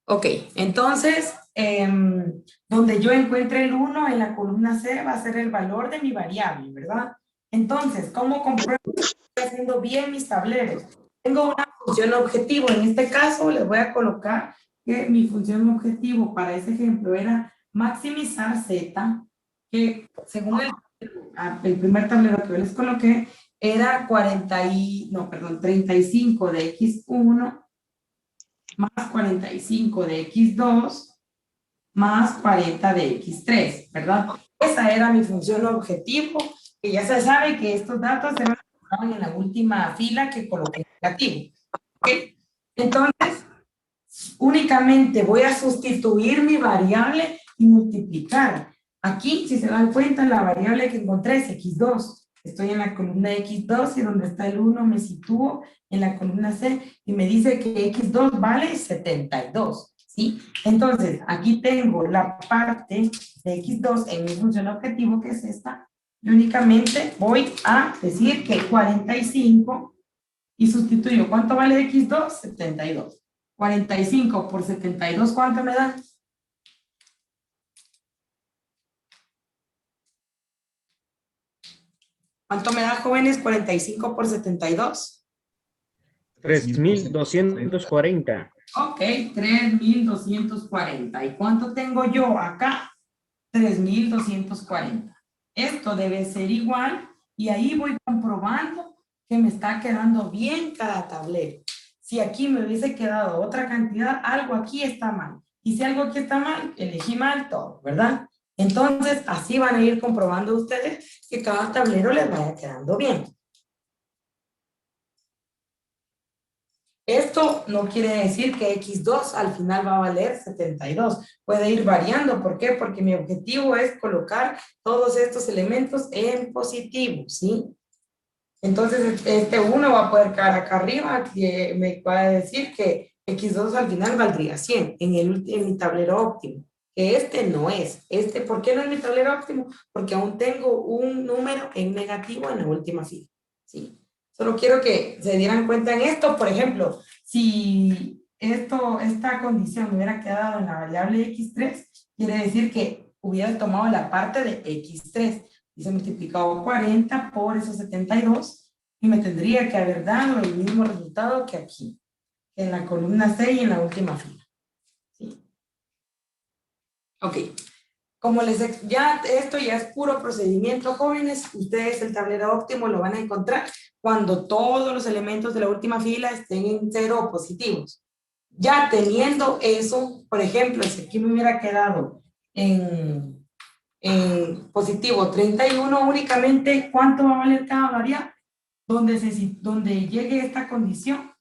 Ok, entonces, donde yo encuentre el 1 en la columna C va a ser el valor de mi variable, ¿verdad? Entonces, ¿cómo compruebo que estoy haciendo bien mis tableros? Tengo una función objetivo. En este caso, les voy a colocar que mi función objetivo para ese ejemplo era maximizar Z, que según el primer tablero que yo les coloqué, era 35 de X1 más 45 de X2 más 40 de X3, ¿verdad? Esa era mi función objetivo, que ya se sabe que estos datos se van en la última fila que coloqué negativo. ¿Ok? Entonces, únicamente voy a sustituir mi variable y multiplicar. Aquí, si se dan cuenta, la variable que encontré es X2. Estoy en la columna X2 y donde está el 1 me sitúo en la columna C y me dice que X2 vale 72, ¿sí? Entonces, aquí tengo la parte de X2 en mi función objetivo, que es esta, y únicamente voy a decir que 45 y sustituyo. ¿Cuánto vale X2? 72. 45 por 72, ¿cuánto me da? ¿Cuánto me da, jóvenes? 45 por 72. 3,240. Ok, 3240. ¿Y cuánto tengo yo acá? 3240. Esto debe ser igual y ahí voy comprobando que me está quedando bien cada tablero. Si aquí me hubiese quedado otra cantidad, algo aquí está mal. Y si algo aquí está mal, elegí mal todo, ¿verdad? Entonces, así van a ir comprobando ustedes que cada tablero les vaya quedando bien. Esto no quiere decir que X2 al final va a valer 72. Puede ir variando. ¿Por qué? Porque mi objetivo es colocar todos estos elementos en positivo, ¿sí? Entonces, este 1 va a poder quedar acá arriba, que me va a decir que X2 al final valdría 100 en mi tablero óptimo. Que este no es. ¿Por qué no es mi tablero óptimo? Porque aún tengo un número en negativo en la última fila, ¿sí? Solo quiero que se dieran cuenta en esto. Por ejemplo, si esta condición me hubiera quedado en la variable X3, quiere decir que hubiera tomado la parte de X3 y se multiplicado 40 por esos 72 y me tendría que haber dado el mismo resultado que aquí, en la columna C y en la última fila. ¿Sí? Ok. Como esto ya es puro procedimiento, jóvenes. Ustedes el tablero óptimo lo van a encontrar cuando todos los elementos de la última fila estén en 0 o positivos. Ya teniendo eso, por ejemplo, si aquí me hubiera quedado en positivo 31 únicamente, ¿cuánto va a valer cada variable? Donde llegue esta condición,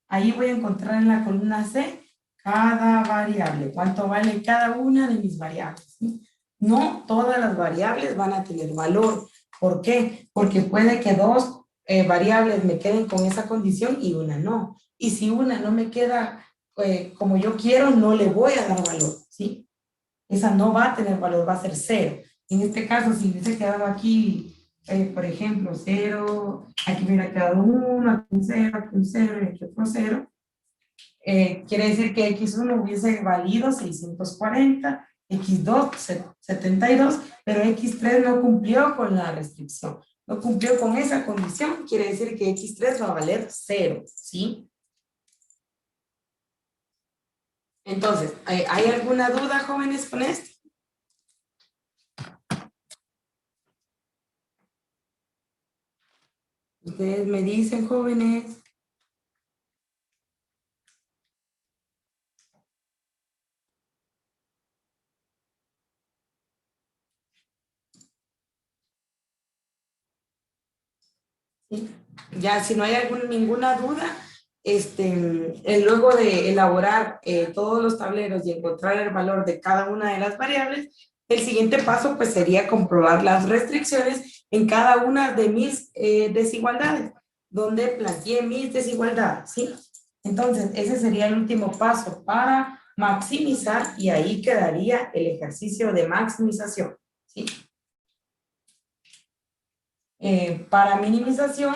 ahí voy a encontrar en la columna C cada variable, cuánto vale cada una de mis variables, ¿sí? No todas las variables van a tener valor. ¿Por qué? Porque puede que dos variables me queden con esa condición y una no. Y si una no me queda como yo quiero, no le voy a dar valor, ¿sí? Esa no va a tener valor, va a ser 0. En este caso, si hubiese quedado aquí, por ejemplo, 0, aquí me hubiera quedado 1, aquí un 0, aquí un 0 y aquí otro 0, quiere decir que X1 hubiese valido 640, X2 72, pero X3 no cumplió con la restricción, no cumplió con esa condición, quiere decir que X3 va a valer 0, ¿sí? Entonces, ¿hay alguna duda, jóvenes, con esto? Ustedes me dicen, jóvenes. ¿sí? Ya si no hay ninguna duda, luego de elaborar todos los tableros y encontrar el valor de cada una de las variables, el siguiente paso pues sería comprobar las restricciones en cada una de mis desigualdades, donde planteé mis desigualdades, ¿sí? Entonces, ese sería el último paso para maximizar y ahí quedaría el ejercicio de maximización, ¿sí? Para minimización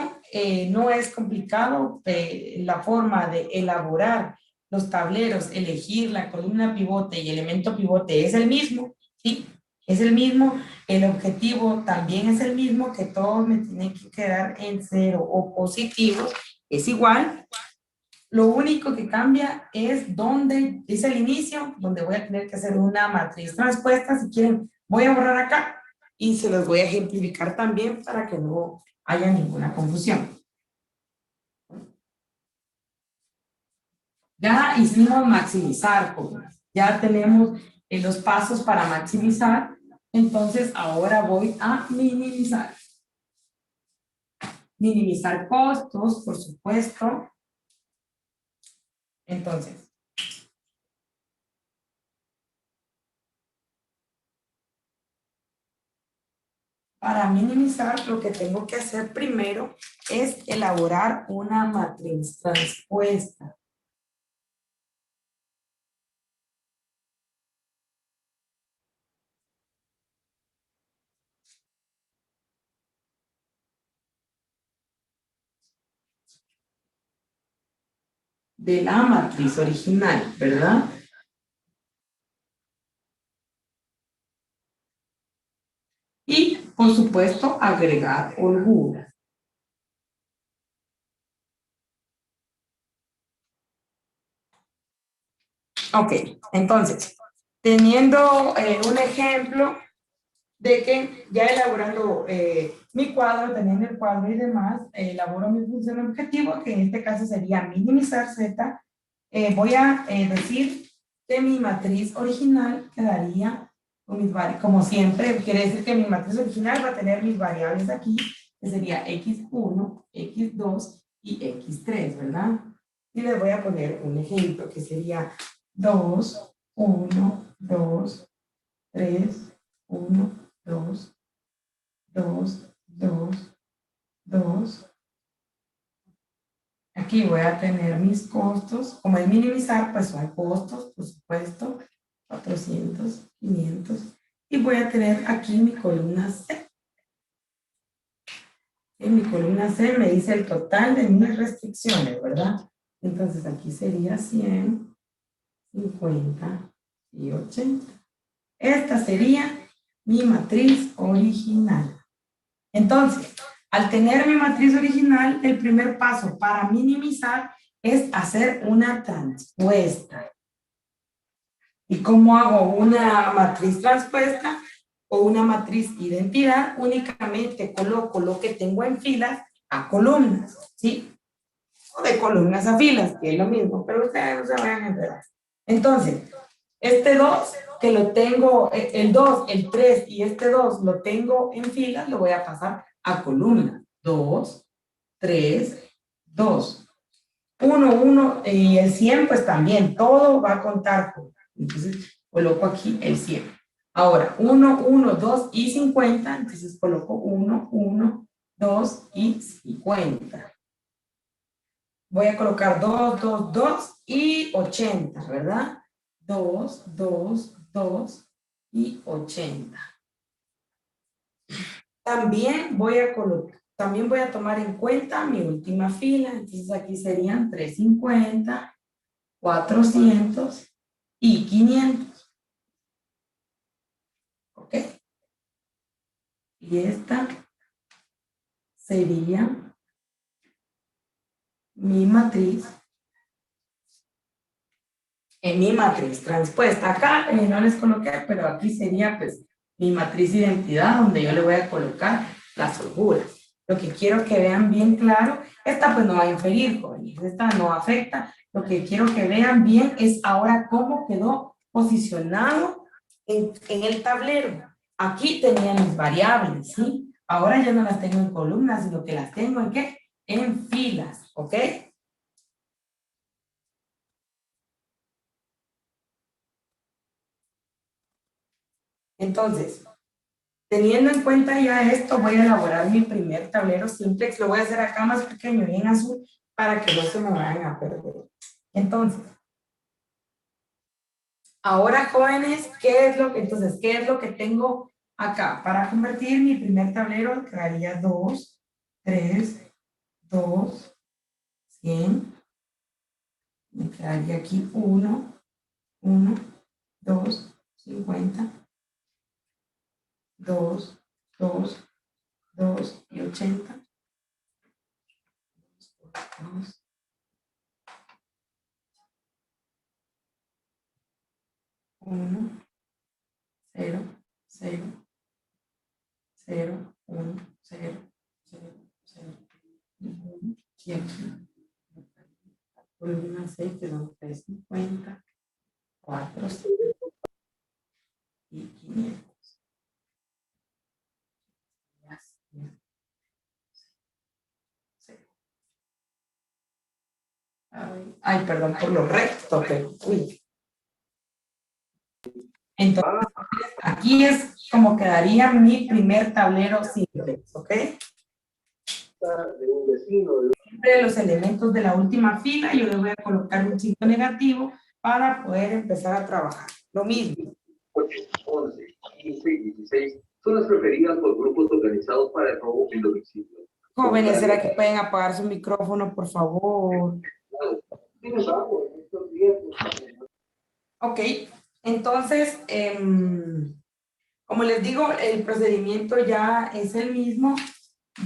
no es complicado, la forma de elaborar los tableros, elegir la columna pivote y elemento pivote es el mismo, ¿sí? Es el mismo, el objetivo también es el mismo, que todos me tienen que quedar en 0 o positivos, es igual. Lo único que cambia es dónde es el inicio, donde voy a tener que hacer una matriz transpuesta. Si quieren, voy a borrar acá y se los voy a ejemplificar también para que no haya ninguna confusión. Ya hicimos maximizar, ya tenemos los pasos para maximizar, entonces ahora voy a minimizar. Minimizar costos, por supuesto. Entonces, para minimizar, lo que tengo que hacer primero es elaborar una matriz transpuesta. De la matriz original, ¿verdad? Y, por supuesto, agregar holgura. Ok, entonces, teniendo un ejemplo de que ya elaborando mi cuadro, teniendo el cuadro y demás, elaboro mi función objetivo, que en este caso sería minimizar Z. Voy a decir que mi matriz original quedaría con mis variables, como siempre, quiere decir que mi matriz original va a tener mis variables aquí, que sería X1, X2 y X3, ¿verdad? Y les voy a poner un ejemplo, que sería 2, 1, 2, 3, 1, 2, 2, 2, 2. Aquí voy a tener mis costos. Como es minimizar, pues son costos, por supuesto. 400, 500. Y voy a tener aquí mi columna C. En mi columna C me dice el total de mis restricciones, ¿verdad? Entonces aquí sería 100, 50 y 80. Esta sería mi matriz original. Entonces, al tener mi matriz original, el primer paso para minimizar es hacer una transpuesta. ¿Y cómo hago una matriz transpuesta o una matriz identidad? Únicamente coloco lo que tengo en filas a columnas, ¿sí? O de columnas a filas, que es lo mismo, pero ustedes no se vayan a enredar. Entonces, este 2, que lo tengo, el 2, el 3 y este 2 lo tengo en filas, lo voy a pasar a columna. 2, 3, 2. 1, 1 y el 100 pues también, todo va a contar. Entonces coloco aquí el 100. Ahora, 1, 1, 2 y 50, entonces coloco 1, 1, 2 y 50. Voy a colocar 2, 2, 2 y 80, ¿verdad? 2, 2, 2 y 80. También voy a tomar en cuenta mi última fila. Entonces aquí serían 350, 400 y 500. ¿Ok? Y esta sería mi matriz. En mi matriz transpuesta. Acá no les coloqué, pero aquí sería pues mi matriz de identidad, donde yo le voy a colocar las holguras. Lo que quiero que vean bien claro, esta pues no va a inferir, jóvenes, esta no afecta. Lo que quiero que vean bien es ahora cómo quedó posicionado en el tablero. Aquí tenía mis variables, ¿sí? Ahora ya no las tengo en columnas, sino que las tengo en ¿qué? En filas, ¿ok? Entonces, teniendo en cuenta ya esto, voy a elaborar mi primer tablero simplex. Lo voy a hacer acá más pequeño y en azul para que no se me vayan a perder. Entonces, ahora, jóvenes, ¿qué es lo que tengo acá? Para convertir mi primer tablero, quedaría 2, 3, 2, 100. Me quedaría aquí 1, 1, 2, 50, 2, 2, 2 y 80. 2, 1, 0, 0, 0, 1, 0, 0, 0, 1, y aquí. Columna 6 quedó 350, 4, 5 y 500. Ay, perdón por lo recto, pero uy. Entonces, aquí es como quedaría mi primer tablero simple, ¿ok? Siempre los elementos de la última fila, yo le voy a colocar un signo negativo para poder empezar a trabajar. Lo mismo. 11, 15 y 16 son las preferidas por grupos organizados para el robo en domicilio. Jóvenes, ¿será que pueden apagar su micrófono, por favor? Ok, entonces, como les digo, el procedimiento ya es el mismo.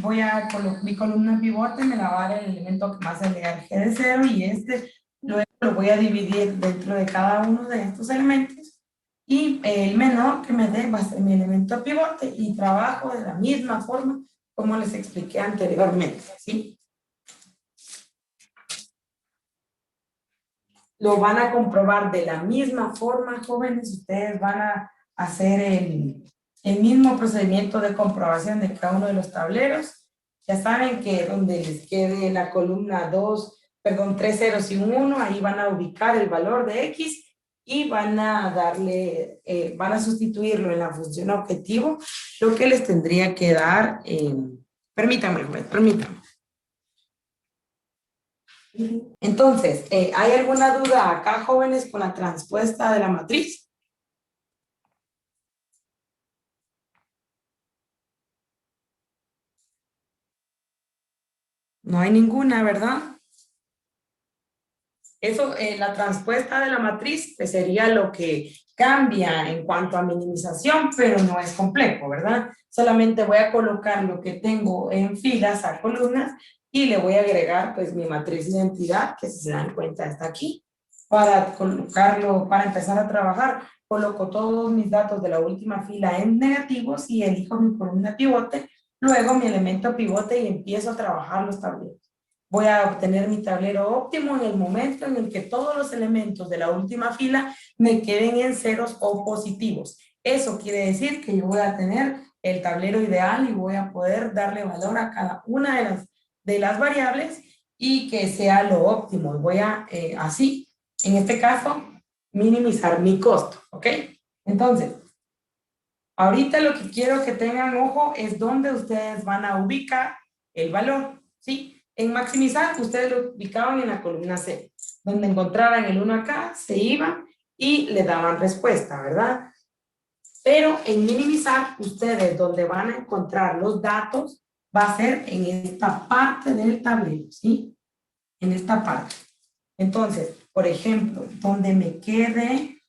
Voy a colocar mi columna pivote, me la va a dar el elemento que más se le al G de 0 y luego lo voy a dividir dentro de cada uno de estos elementos y el menor que me dé va a ser mi elemento pivote y trabajo de la misma forma como les expliqué anteriormente, ¿sí? Lo van a comprobar de la misma forma, jóvenes, ustedes van a hacer el mismo procedimiento de comprobación de cada uno de los tableros. Ya saben que donde les quede la columna 3 ceros y un 1, ahí van a ubicar el valor de X y van a darle, van a sustituirlo en la función objetivo, lo que les tendría que dar, permítanme. Entonces, ¿hay alguna duda acá, jóvenes, con la transpuesta de la matriz? No hay ninguna, ¿verdad? Eso, la transpuesta de la matriz, pues sería lo que cambia en cuanto a minimización, pero no es complejo, ¿verdad? Solamente voy a colocar lo que tengo en filas a columnas y le voy a agregar, pues, mi matriz de identidad, que si se dan cuenta está aquí. Para colocarlo, para empezar a trabajar, coloco todos mis datos de la última fila en negativos y elijo mi columna pivote, luego mi elemento pivote y empiezo a trabajar los tableros. Voy a obtener mi tablero óptimo en el momento en el que todos los elementos de la última fila me queden en ceros o positivos. Eso quiere decir que yo voy a tener el tablero ideal y voy a poder darle valor a cada una de las variables y que sea lo óptimo. Voy a, así, en este caso, minimizar mi costo, ¿ok? Entonces, ahorita lo que quiero que tengan ojo es dónde ustedes van a ubicar el valor, ¿sí? En maximizar, ustedes lo ubicaban en la columna C, donde encontraran el 1 acá, se iban y le daban respuesta, ¿verdad? Pero en minimizar, ustedes donde van a encontrar los datos va a ser en esta parte del tablero, ¿sí? En esta parte. Entonces, por ejemplo, donde me quede,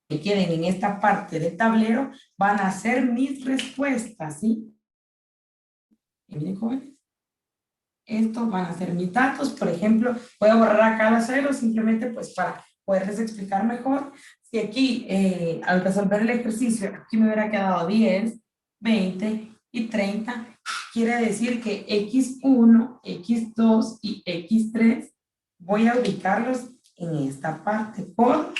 que queden en esta parte del tablero, van a ser mis respuestas, ¿sí? Y miren, jóvenes, estos van a ser mis datos. Por ejemplo, voy a borrar acá los ceros simplemente pues para poderles explicar mejor. Si aquí, al resolver el ejercicio, aquí me hubiera quedado 10, 20 y 30, quiere decir que X1, X2 y X3 voy a ubicarlos en esta parte por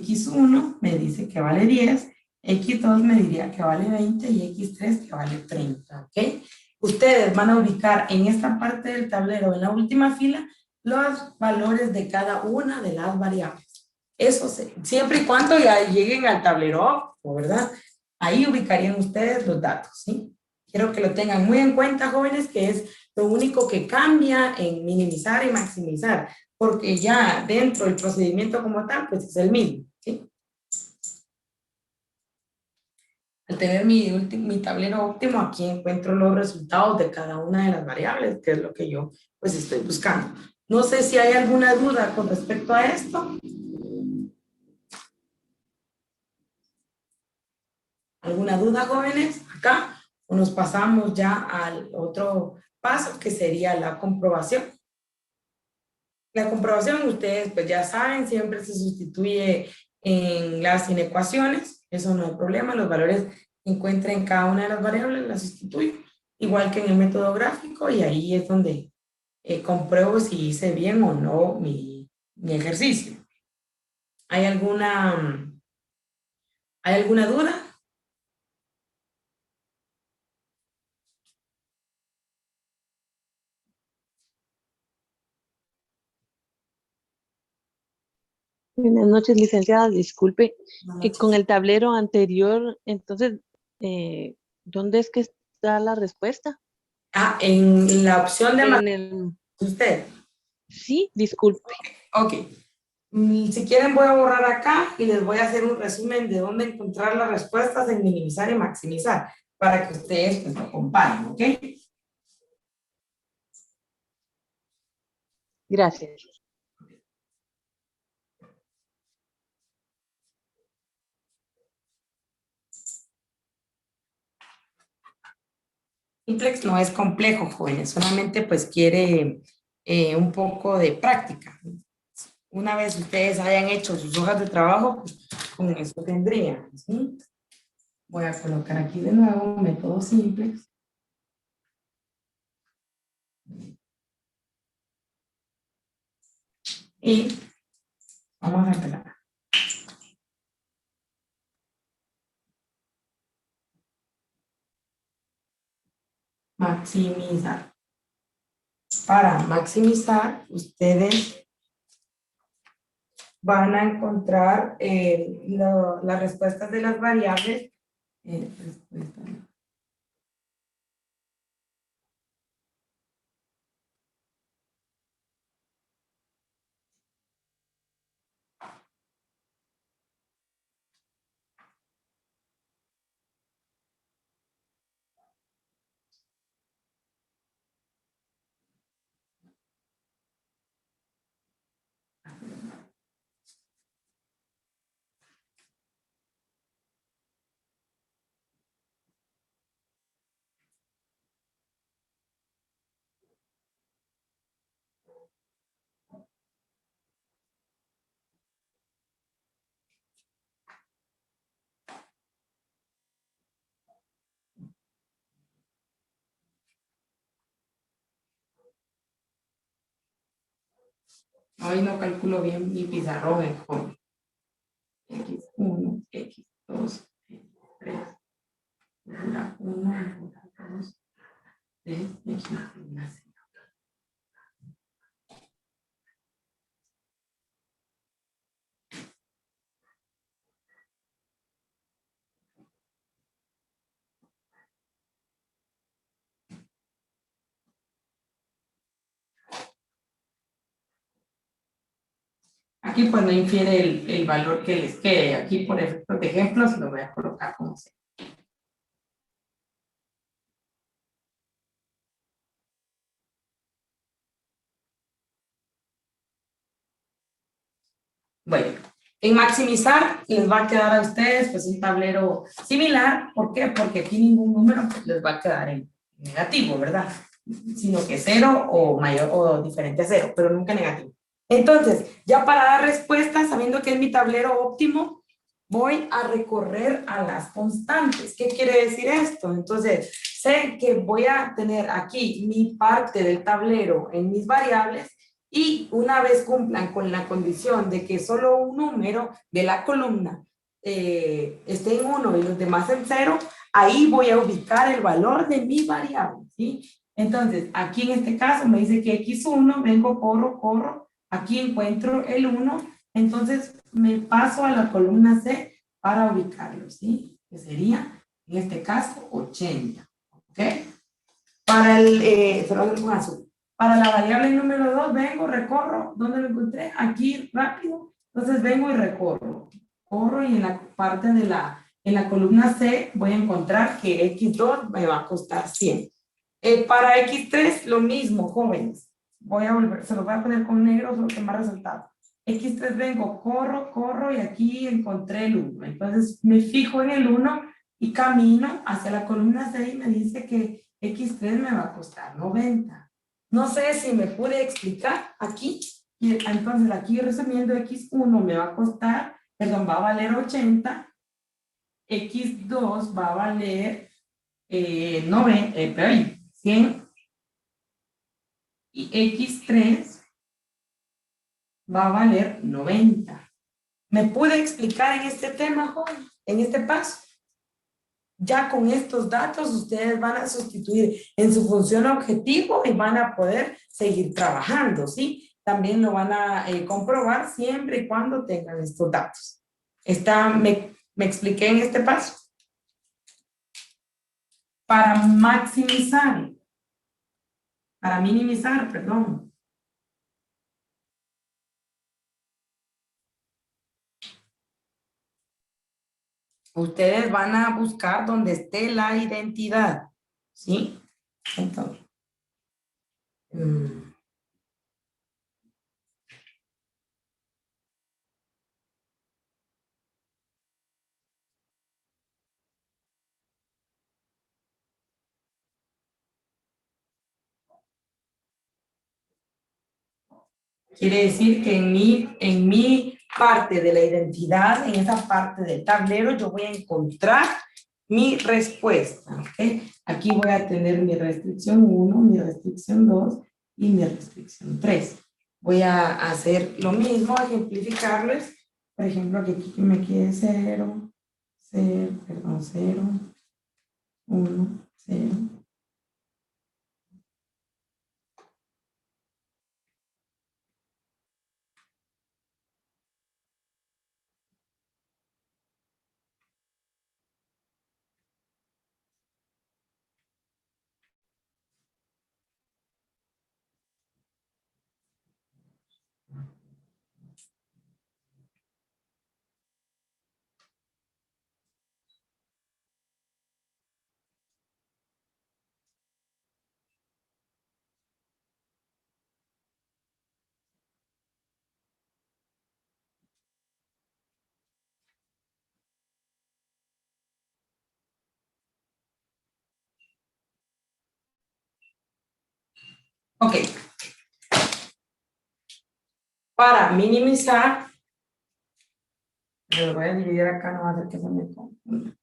X1 me dice que vale 10, X2 me diría que vale 20 y X3 que vale 30, ¿ok? Ustedes van a ubicar en esta parte del tablero, en la última fila, los valores de cada una de las variables. Eso siempre y cuando ya lleguen al tablero, ¿verdad? Ahí ubicarían ustedes los datos, ¿sí? Quiero que lo tengan muy en cuenta, jóvenes, que es lo único que cambia en minimizar y maximizar, porque ya dentro del procedimiento como tal, pues es el mismo, ¿sí? Al tener mi tablero óptimo, aquí encuentro los resultados de cada una de las variables, que es lo que yo pues estoy buscando. No sé si hay alguna duda con respecto a esto. ¿Alguna duda, jóvenes? Acá o nos pasamos ya al otro paso, que sería la comprobación. La comprobación, ustedes pues ya saben, siempre se sustituye en las inecuaciones, eso no hay problema, los valores que encuentren en cada una de las variables las sustituyo, igual que en el método gráfico, y ahí es donde compruebo si hice bien o no mi ejercicio. ¿Hay alguna duda? Buenas noches, licenciada. Disculpe, con el tablero anterior, entonces, ¿dónde es que está la respuesta? Ah, en la opción de En el... usted. Sí, disculpe. Ok. Si quieren voy a borrar acá y les voy a hacer un resumen de dónde encontrar las respuestas en minimizar y maximizar para que ustedes pues, lo comparen, ¿ok? Gracias. Simplex no es complejo, jóvenes, solamente pues quiere un poco de práctica. Una vez ustedes hayan hecho sus hojas de trabajo, pues con eso tendrían, ¿sí? Voy a colocar aquí de nuevo método Simplex. Y vamos a empezar. Maximizar. Para maximizar, ustedes van a encontrar las respuestas de las variables. Hoy no calculo bien mi pizarrón en joven. X1, X2, X3, figura 1, figura 2, 3, X1. Aquí pues no infiere el valor que les quede. Aquí por efectos de ejemplos lo voy a colocar como sea. Bueno, en maximizar les va a quedar a ustedes pues un tablero similar. ¿Por qué? Porque aquí ningún número pues, les va a quedar en negativo, ¿verdad? Sino que 0 o mayor o diferente a 0, pero nunca negativo. Entonces, ya para dar respuesta, sabiendo que es mi tablero óptimo, voy a recorrer a las constantes. ¿Qué quiere decir esto? Entonces, sé que voy a tener aquí mi parte del tablero en mis variables Y una vez cumplan con la condición de que solo un número de la columna esté en 1 y los demás en 0, ahí voy a ubicar el valor de mi variable, ¿sí? Entonces, aquí en este caso me dice que X1, vengo, corro, aquí encuentro el 1, entonces me paso a la columna C para ubicarlo, ¿sí? Que sería, en este caso, 80, ¿ok? Para para la variable número 2, vengo, recorro, ¿dónde lo encontré? Aquí, rápido, entonces vengo y recorro. Corro y en la parte de en la columna C voy a encontrar que X2 me va a costar 100. Para X3, lo mismo, jóvenes. Se los voy a poner con negro, solo que más resaltado. X3 vengo, corro y aquí encontré el 1. Entonces me fijo en el 1 y camino hacia la columna C y me dice que X3 me va a costar 90. No sé si me pude explicar aquí. Entonces aquí resumiendo, X1 me va a costar, perdón, va a valer 80. X2 va a valer 100. Y X3 va a valer 90. ¿Me pude explicar en este tema, joven? En este paso. Ya con estos datos ustedes van a sustituir en su función objetivo y van a poder seguir trabajando, ¿sí? También lo van a comprobar siempre y cuando tengan estos datos. ¿Me expliqué en este paso? Para minimizar, perdón. Ustedes van a buscar donde esté la identidad, ¿sí? Entonces. Quiere decir que en mi parte de la identidad, en esa parte del tablero, yo voy a encontrar mi respuesta. ¿Okay? Aquí voy a tener mi restricción 1, mi restricción 2 y mi restricción 3. Voy a hacer lo mismo, a ejemplificarles. Por ejemplo, que aquí me quede 0, 1, 0. Ok. Para minimizar, lo voy a dividir acá, no va a hacer que se me confunda.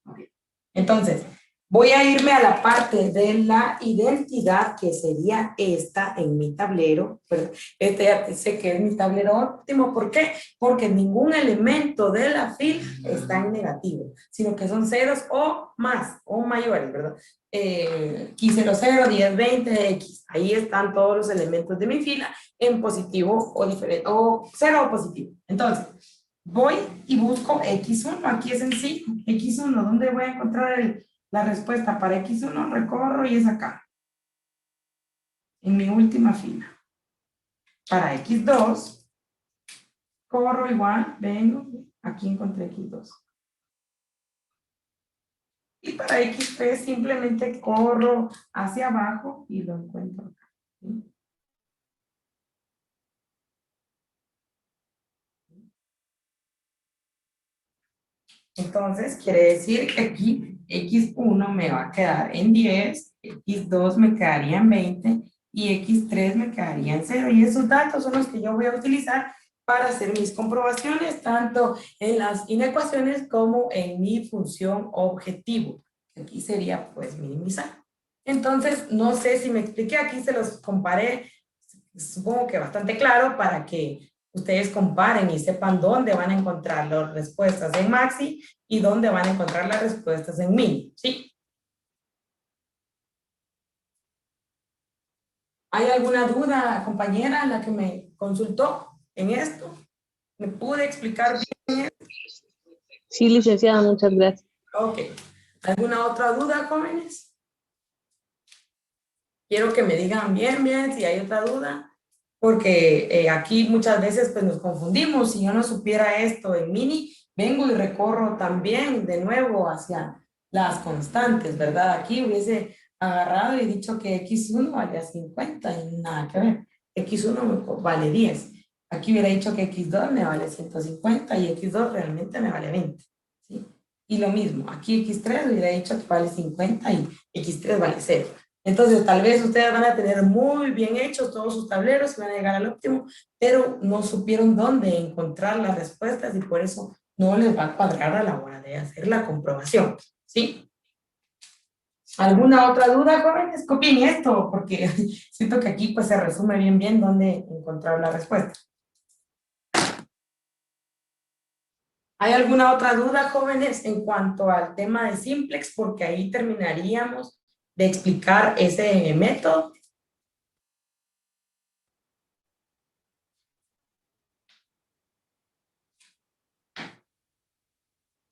Okay. Entonces, voy a irme a la parte de la identidad, que sería esta en mi tablero. Pero este ya sé que es mi tablero óptimo. ¿Por qué? Porque ningún elemento de la fila está en negativo, sino que son ceros o más, o mayores, ¿verdad? X00, 10, 20, X. Ahí están todos los elementos de mi fila en positivo o diferente, o cero o positivo. Entonces, voy y busco X1, aquí es sencillo. X1, ¿dónde voy a encontrar la respuesta para X1? Recorro y es acá. En mi última fila. Para X2, corro igual, vengo, aquí encontré X2. Y para XP simplemente corro hacia abajo y lo encuentro acá. ¿Sí? Entonces, quiere decir que aquí X1 me va a quedar en 10, X2 me quedaría en 20 y X3 me quedaría en 0. Y esos datos son los que yo voy a utilizar para hacer mis comprobaciones, tanto en las inecuaciones como en mi función objetivo. Aquí sería, pues, minimizar. Entonces, no sé si me expliqué, aquí se los comparé, supongo que bastante claro, para que ustedes comparen y sepan dónde van a encontrar las respuestas en Maxi y dónde van a encontrar las respuestas en Mini, ¿sí? ¿Hay alguna duda, compañera, la que me consultó en esto? ¿Me pude explicar bien? Sí, licenciada, muchas gracias. Ok. ¿Alguna otra duda, jóvenes? Quiero que me digan bien si hay otra duda, porque aquí muchas veces pues nos confundimos. Si yo no supiera esto en Mini, vengo y recorro también de nuevo hacia las constantes, ¿verdad? Aquí hubiese agarrado y dicho que X1 valía 50 y nada que ver. X1 vale 10. Aquí hubiera dicho que X2 me vale 150 y X2 realmente me vale 20, ¿sí? Y lo mismo, aquí X3 hubiera dicho que vale 50 y X3 vale 0. Entonces, tal vez ustedes van a tener muy bien hechos todos sus tableros y van a llegar al óptimo, pero no supieron dónde encontrar las respuestas y por eso no les va a cuadrar a la hora de hacer la comprobación, ¿sí? ¿Alguna otra duda, jóvenes? Copien esto, porque siento que aquí pues se resume bien dónde encontrar la respuesta. ¿Hay alguna otra duda, jóvenes, en cuanto al tema de simplex? Porque ahí terminaríamos de explicar ese método.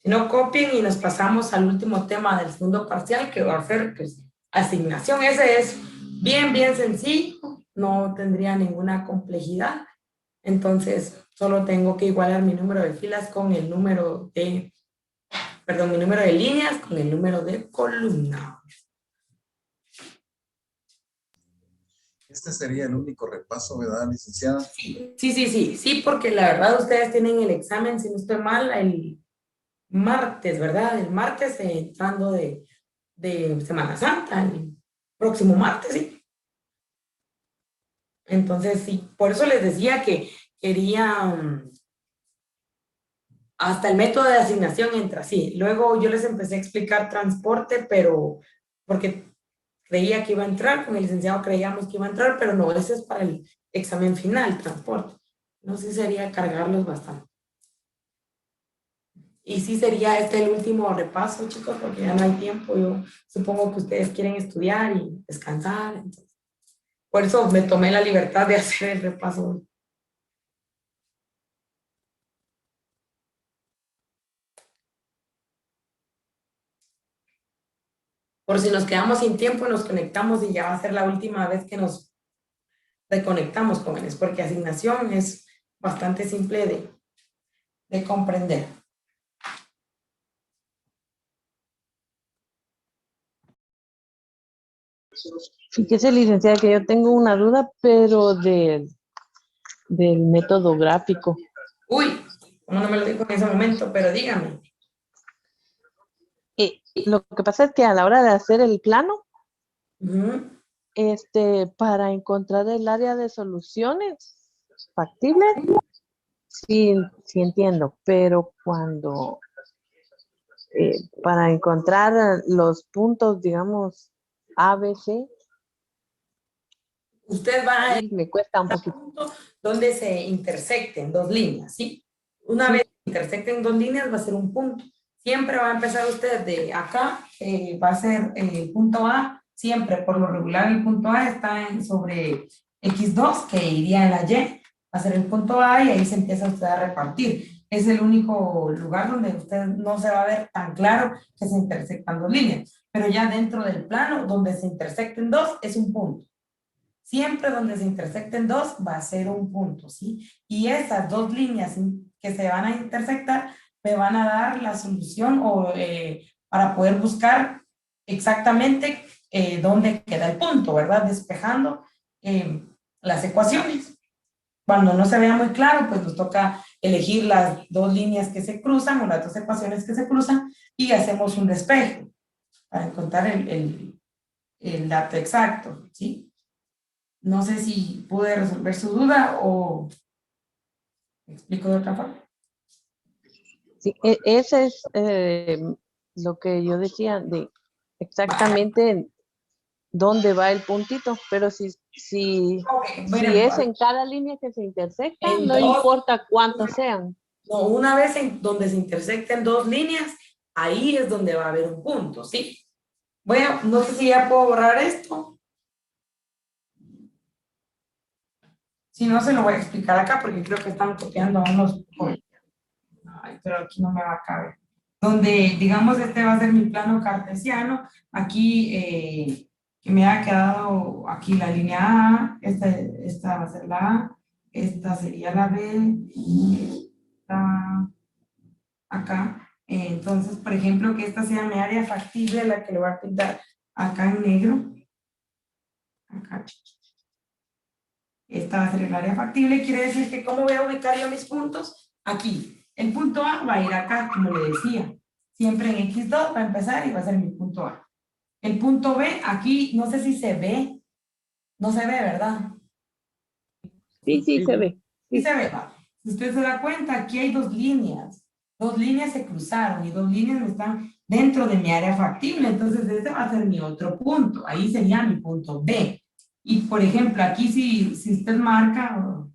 Si no, copien y nos pasamos al último tema del segundo parcial, que va a ser pues, asignación. Ese es bien sencillo, no tendría ninguna complejidad. Entonces, solo tengo que igualar mi número de filas con el número de, perdón, mi número de líneas con el número de columna. Este sería el único repaso, ¿verdad, licenciada? Sí, porque la verdad ustedes tienen el examen, si no estoy mal, el martes, ¿verdad? El martes entrando de Semana Santa, el próximo martes, ¿sí? Entonces, sí, por eso les decía que quería, hasta el método de asignación entra, sí. Luego yo les empecé a explicar transporte, pero porque creía que iba a entrar, con el licenciado creíamos que iba a entrar, pero no, ese es para el examen final, transporte. No sé si sería cargarlos bastante. Y sí sería este el último repaso, chicos, porque ya no hay tiempo. Yo supongo que ustedes quieren estudiar y descansar. Entonces, por eso me tomé la libertad de hacer el repaso. Por si nos quedamos sin tiempo, nos conectamos y ya va a ser la última vez que nos reconectamos, jóvenes, porque asignación es bastante simple de comprender. Fíjese, licenciada, que yo tengo una duda, pero del método gráfico. Uy, como no me lo dijo en ese momento, pero dígame. Lo que pasa es que a la hora de hacer el plano, para encontrar el área de soluciones factibles, sí entiendo, pero cuando para encontrar los puntos, digamos, A, B, C, Usted va a me cuesta un poquito. punto donde se intersecten dos líneas, ¿sí? Una vez que intersecten dos líneas va a ser un punto. Siempre va a empezar usted de acá, va a ser el punto A, siempre por lo regular el punto A está sobre X2, que iría en la Y, va a ser el punto A y ahí se empieza usted a repartir. Es el único lugar donde usted no se va a ver tan claro que se intersectan dos líneas, pero ya dentro del plano donde se intersecten dos es un punto. Siempre donde se intersecten dos va a ser un punto, ¿sí? Y esas dos líneas que se van a intersectar me van a dar la solución para poder buscar exactamente dónde queda el punto, ¿verdad? Despejando las ecuaciones. Cuando no se vea muy claro, pues nos toca elegir las dos líneas que se cruzan o las dos ecuaciones que se cruzan y hacemos un despeje para encontrar el dato exacto, ¿sí? No sé si pude resolver su duda o me explico de otra forma. Sí, ese es lo que yo decía, de exactamente dónde va el puntito, pero si Ok, bueno, es en cada línea que se intersecta, En no dos. importa cuántos sean. no, una vez en donde se intersecten dos líneas, ahí es donde va a haber un punto, ¿sí? Bueno, no sé si ya puedo borrar esto. Si no, se lo voy a explicar acá porque creo que están copiando unos. Ay, pero aquí no me va a caber. Donde, digamos, este va a ser mi plano cartesiano. Aquí, que me ha quedado aquí la línea A. Esta va a ser la A. Esta sería la B. Esta acá. Entonces, por ejemplo, que esta sea mi área factible, la que le voy a pintar acá en negro. Acá. Esta va a ser el área factible. Quiere decir que, ¿cómo voy a ubicar yo mis puntos? Aquí. El punto A va a ir acá, como le decía. Siempre en X2 va a empezar y va a ser mi punto A. El punto B, aquí, no sé si se ve. No se ve, ¿verdad? Sí, sí, se ve. Sí se ve, va. Si usted se da cuenta, aquí hay dos líneas. Dos líneas se cruzaron y dos líneas están dentro de mi área factible. Entonces, este va a ser mi otro punto. Ahí sería mi punto B. Y, por ejemplo, aquí si usted marca,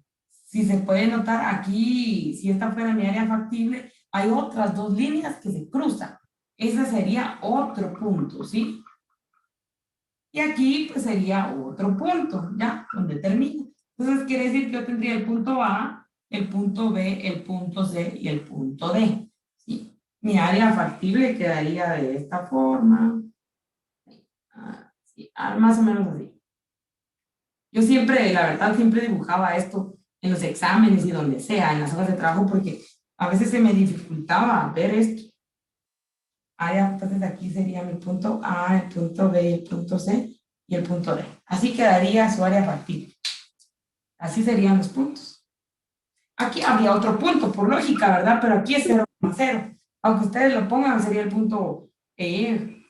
si se puede notar, aquí, si esta fuera mi área factible, hay otras dos líneas que se cruzan. Ese sería otro punto, ¿sí? Y aquí, pues, sería otro punto, ¿ya? Donde termina. Entonces, quiere decir que yo tendría el punto A, el punto B, el punto C y el punto D, ¿sí? Mi área factible quedaría de esta forma. Sí, más o menos así. Yo siempre, la verdad, siempre dibujaba esto en los exámenes y donde sea, en las hojas de trabajo, porque a veces se me dificultaba ver esto. Entonces aquí sería mi punto A, el punto B, el punto C y el punto D. Así quedaría su área factible. Así serían los puntos. Aquí habría otro punto, por lógica, ¿verdad? Pero aquí es 0,0. Aunque ustedes lo pongan, sería el punto E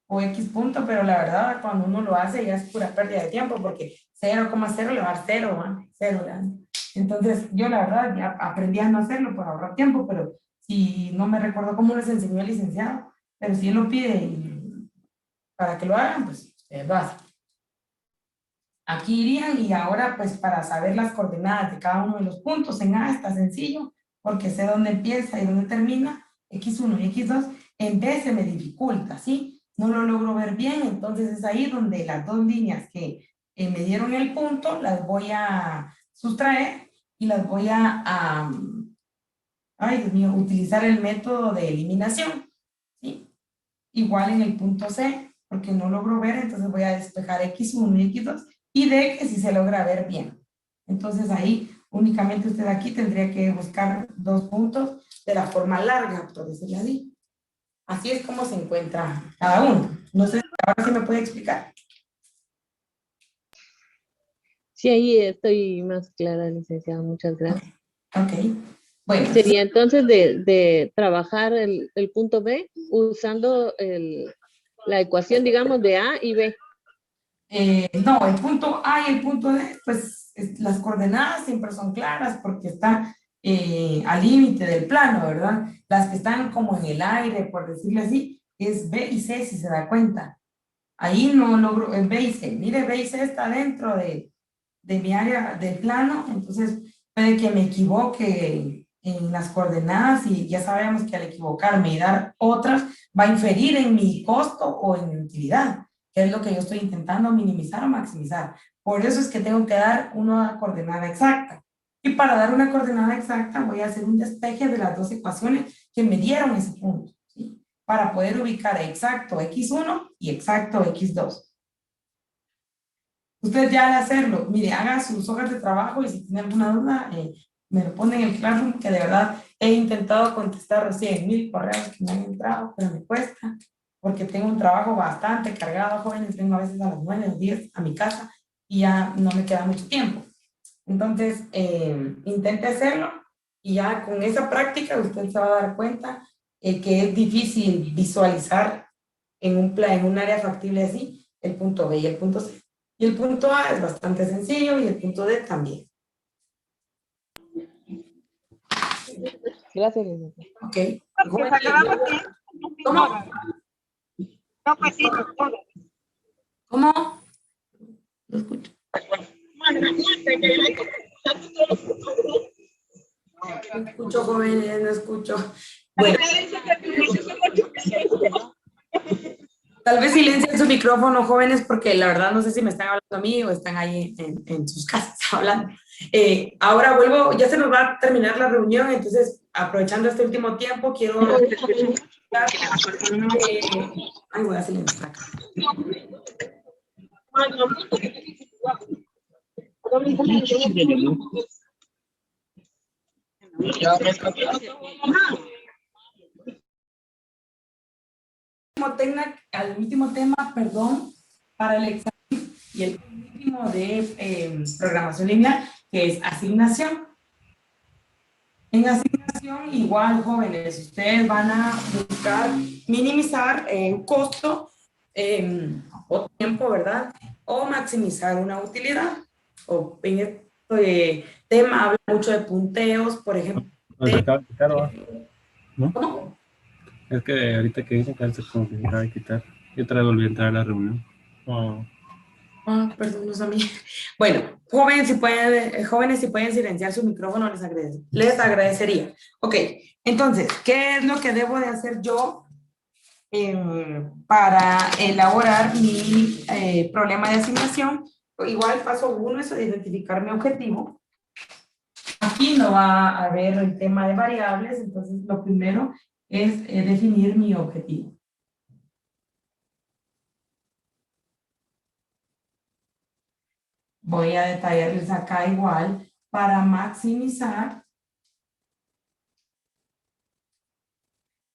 o X punto, pero la verdad, cuando uno lo hace, ya es pura pérdida de tiempo, porque 0,0 le va a dar 0, ¿va? 0, ¿verdad? Entonces, yo la verdad ya aprendí a no hacerlo por ahorrar tiempo, pero si no me recuerdo cómo les enseñó el licenciado, pero si él lo pide para que lo hagan, pues ustedes lo hacen. Aquí irían y ahora pues para saber las coordenadas de cada uno de los puntos en A está sencillo, porque sé dónde empieza y dónde termina, X1 y X2, en B se me dificulta, ¿sí? No lo logro ver bien, entonces es ahí donde las dos líneas que me dieron el punto, las voy a sustraer y las voy ay Dios mío, utilizar el método de eliminación, ¿sí? Igual en el punto C, porque no logro ver, entonces voy a despejar X1 y X2, y D que sí se logra ver bien. Entonces ahí únicamente usted aquí tendría que buscar dos puntos de la forma larga, por decirlo así. Así es como se encuentra cada uno. No sé si ahora sí me puede explicar. Sí, ahí estoy más clara, licenciada. Muchas gracias. Ok. Bueno. Sería entonces de trabajar el punto B usando la ecuación, digamos, de A y B. No, el punto A y el punto D, pues las coordenadas siempre son claras porque están al límite del plano, ¿verdad? Las que están como en el aire, por decirlo así, es B y C, si se da cuenta. Ahí no logro, es B y C. Mire, B y C está dentro de mi área del plano, entonces puede que me equivoque en las coordenadas y ya sabemos que al equivocarme y dar otras va a inferir en mi costo o en mi utilidad, que es lo que yo estoy intentando minimizar o maximizar. Por eso es que tengo que dar una coordenada exacta. Y para dar una coordenada exacta voy a hacer un despeje de las dos ecuaciones que me dieron ese punto, ¿sí? Para poder ubicar exacto X1 y exacto X2. Usted ya al hacerlo, mire, haga sus hojas de trabajo y si tiene alguna duda, me lo pone en el Classroom, que de verdad he intentado contestar recién 1000 correos que me han entrado, pero me cuesta, porque tengo un trabajo bastante cargado, jóvenes, vengo a veces a las 9 o 10 a mi casa y ya no me queda mucho tiempo. Entonces, intente hacerlo y ya con esa práctica usted se va a dar cuenta que es difícil visualizar en un área factible así el punto B y el punto C. Y el punto A es bastante sencillo y el punto D también. Gracias, licenciada. Ok. ¿Cómo? ¿Cómo? ¿Cómo? No escucho. No escucho, jóvenes, no escucho. Bueno. Tal vez silencien su micrófono, jóvenes, porque la verdad no sé si me están hablando a mí o están ahí en sus casas hablando. Ahora vuelvo, ya se nos va a terminar la reunión, entonces aprovechando este último tiempo, quiero... ay, voy a silenciar acá. Al último tema, perdón, para el examen y el último de programación lineal, que es asignación. En asignación, igual, jóvenes, ustedes van a buscar minimizar un costo o tiempo, ¿verdad? O maximizar una utilidad. O en este tema habla mucho de punteos, por ejemplo. ¿No? ¿Cómo? Es que ahorita que dicen que se como que acaba de quitar. Yo otra vez volví a entrar a la reunión. Oh. Ah, perdón, no sabía. Bueno, jóvenes si pueden silenciar su micrófono, les agradecería. Ok, entonces, ¿qué es lo que debo de hacer yo para elaborar mi problema de asignación? Igual paso 1 es identificar mi objetivo. Aquí no va a haber el tema de variables, entonces lo primero es definir mi objetivo. Voy a detallarles acá igual para maximizar.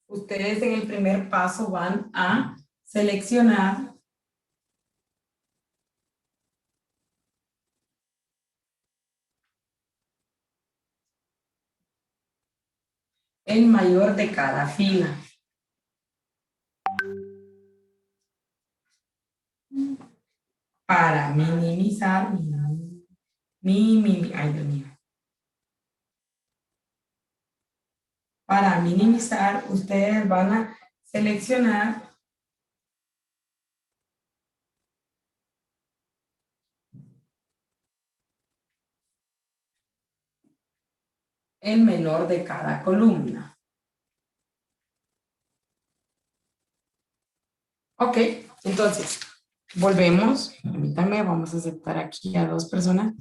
Ustedes en el primer paso van a seleccionar el mayor de cada fila. Para minimizar ay, Dios mío. Para minimizar, ustedes van a seleccionar el menor de cada columna. Ok, entonces, volvemos. Permítanme, vamos a aceptar aquí a 2 personas.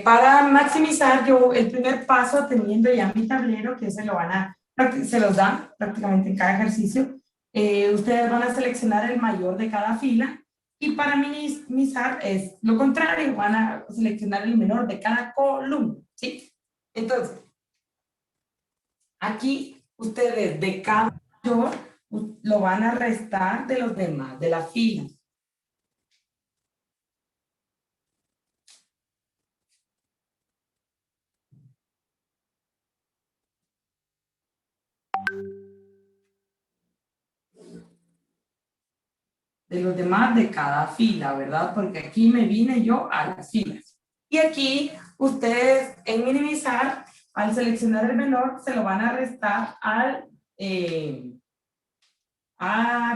Para maximizar, yo el primer paso, teniendo ya mi tablero, que se los dan prácticamente en cada ejercicio, ustedes van a seleccionar el mayor de cada fila, y para minimizar es lo contrario, van a seleccionar el menor de cada columna, ¿sí? Entonces, aquí ustedes de cada mayor lo van a restar de los demás, de la fila. De los demás de cada fila, ¿verdad? Porque aquí me vine yo a las filas. Y aquí ustedes en minimizar, al seleccionar el menor, se lo van a restar al,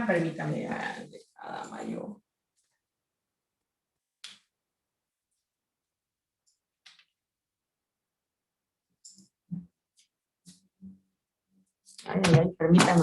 permítame, de cada mayor. Ay, permítame.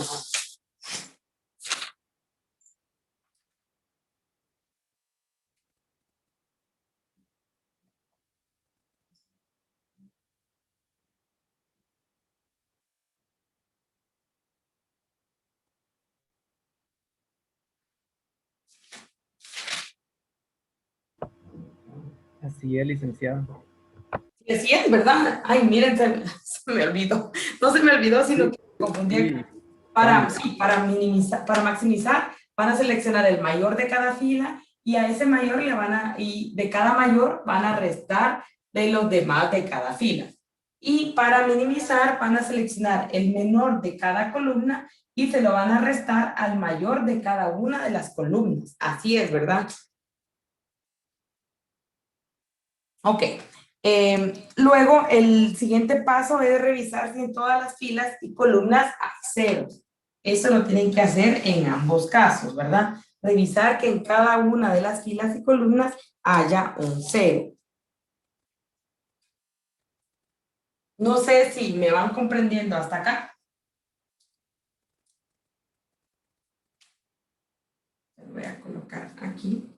Así es, licenciado. Sí, así es, ¿verdad? Ay, miren, se me olvidó. No se me olvidó, sino que me confundí. Sí. Para minimizar, para maximizar, van a seleccionar el mayor de cada fila, y a ese mayor y de cada mayor van a restar de los demás de cada fila. Y para minimizar, van a seleccionar el menor de cada columna y se lo van a restar al mayor de cada una de las columnas. Así es, ¿verdad? Ok. Luego, el siguiente paso es revisar si en todas las filas y columnas hay ceros. Eso lo tienen que hacer en ambos casos, ¿verdad? revisar que en cada una de las filas y columnas haya un 0. No sé si me van comprendiendo hasta acá. Lo voy a colocar aquí.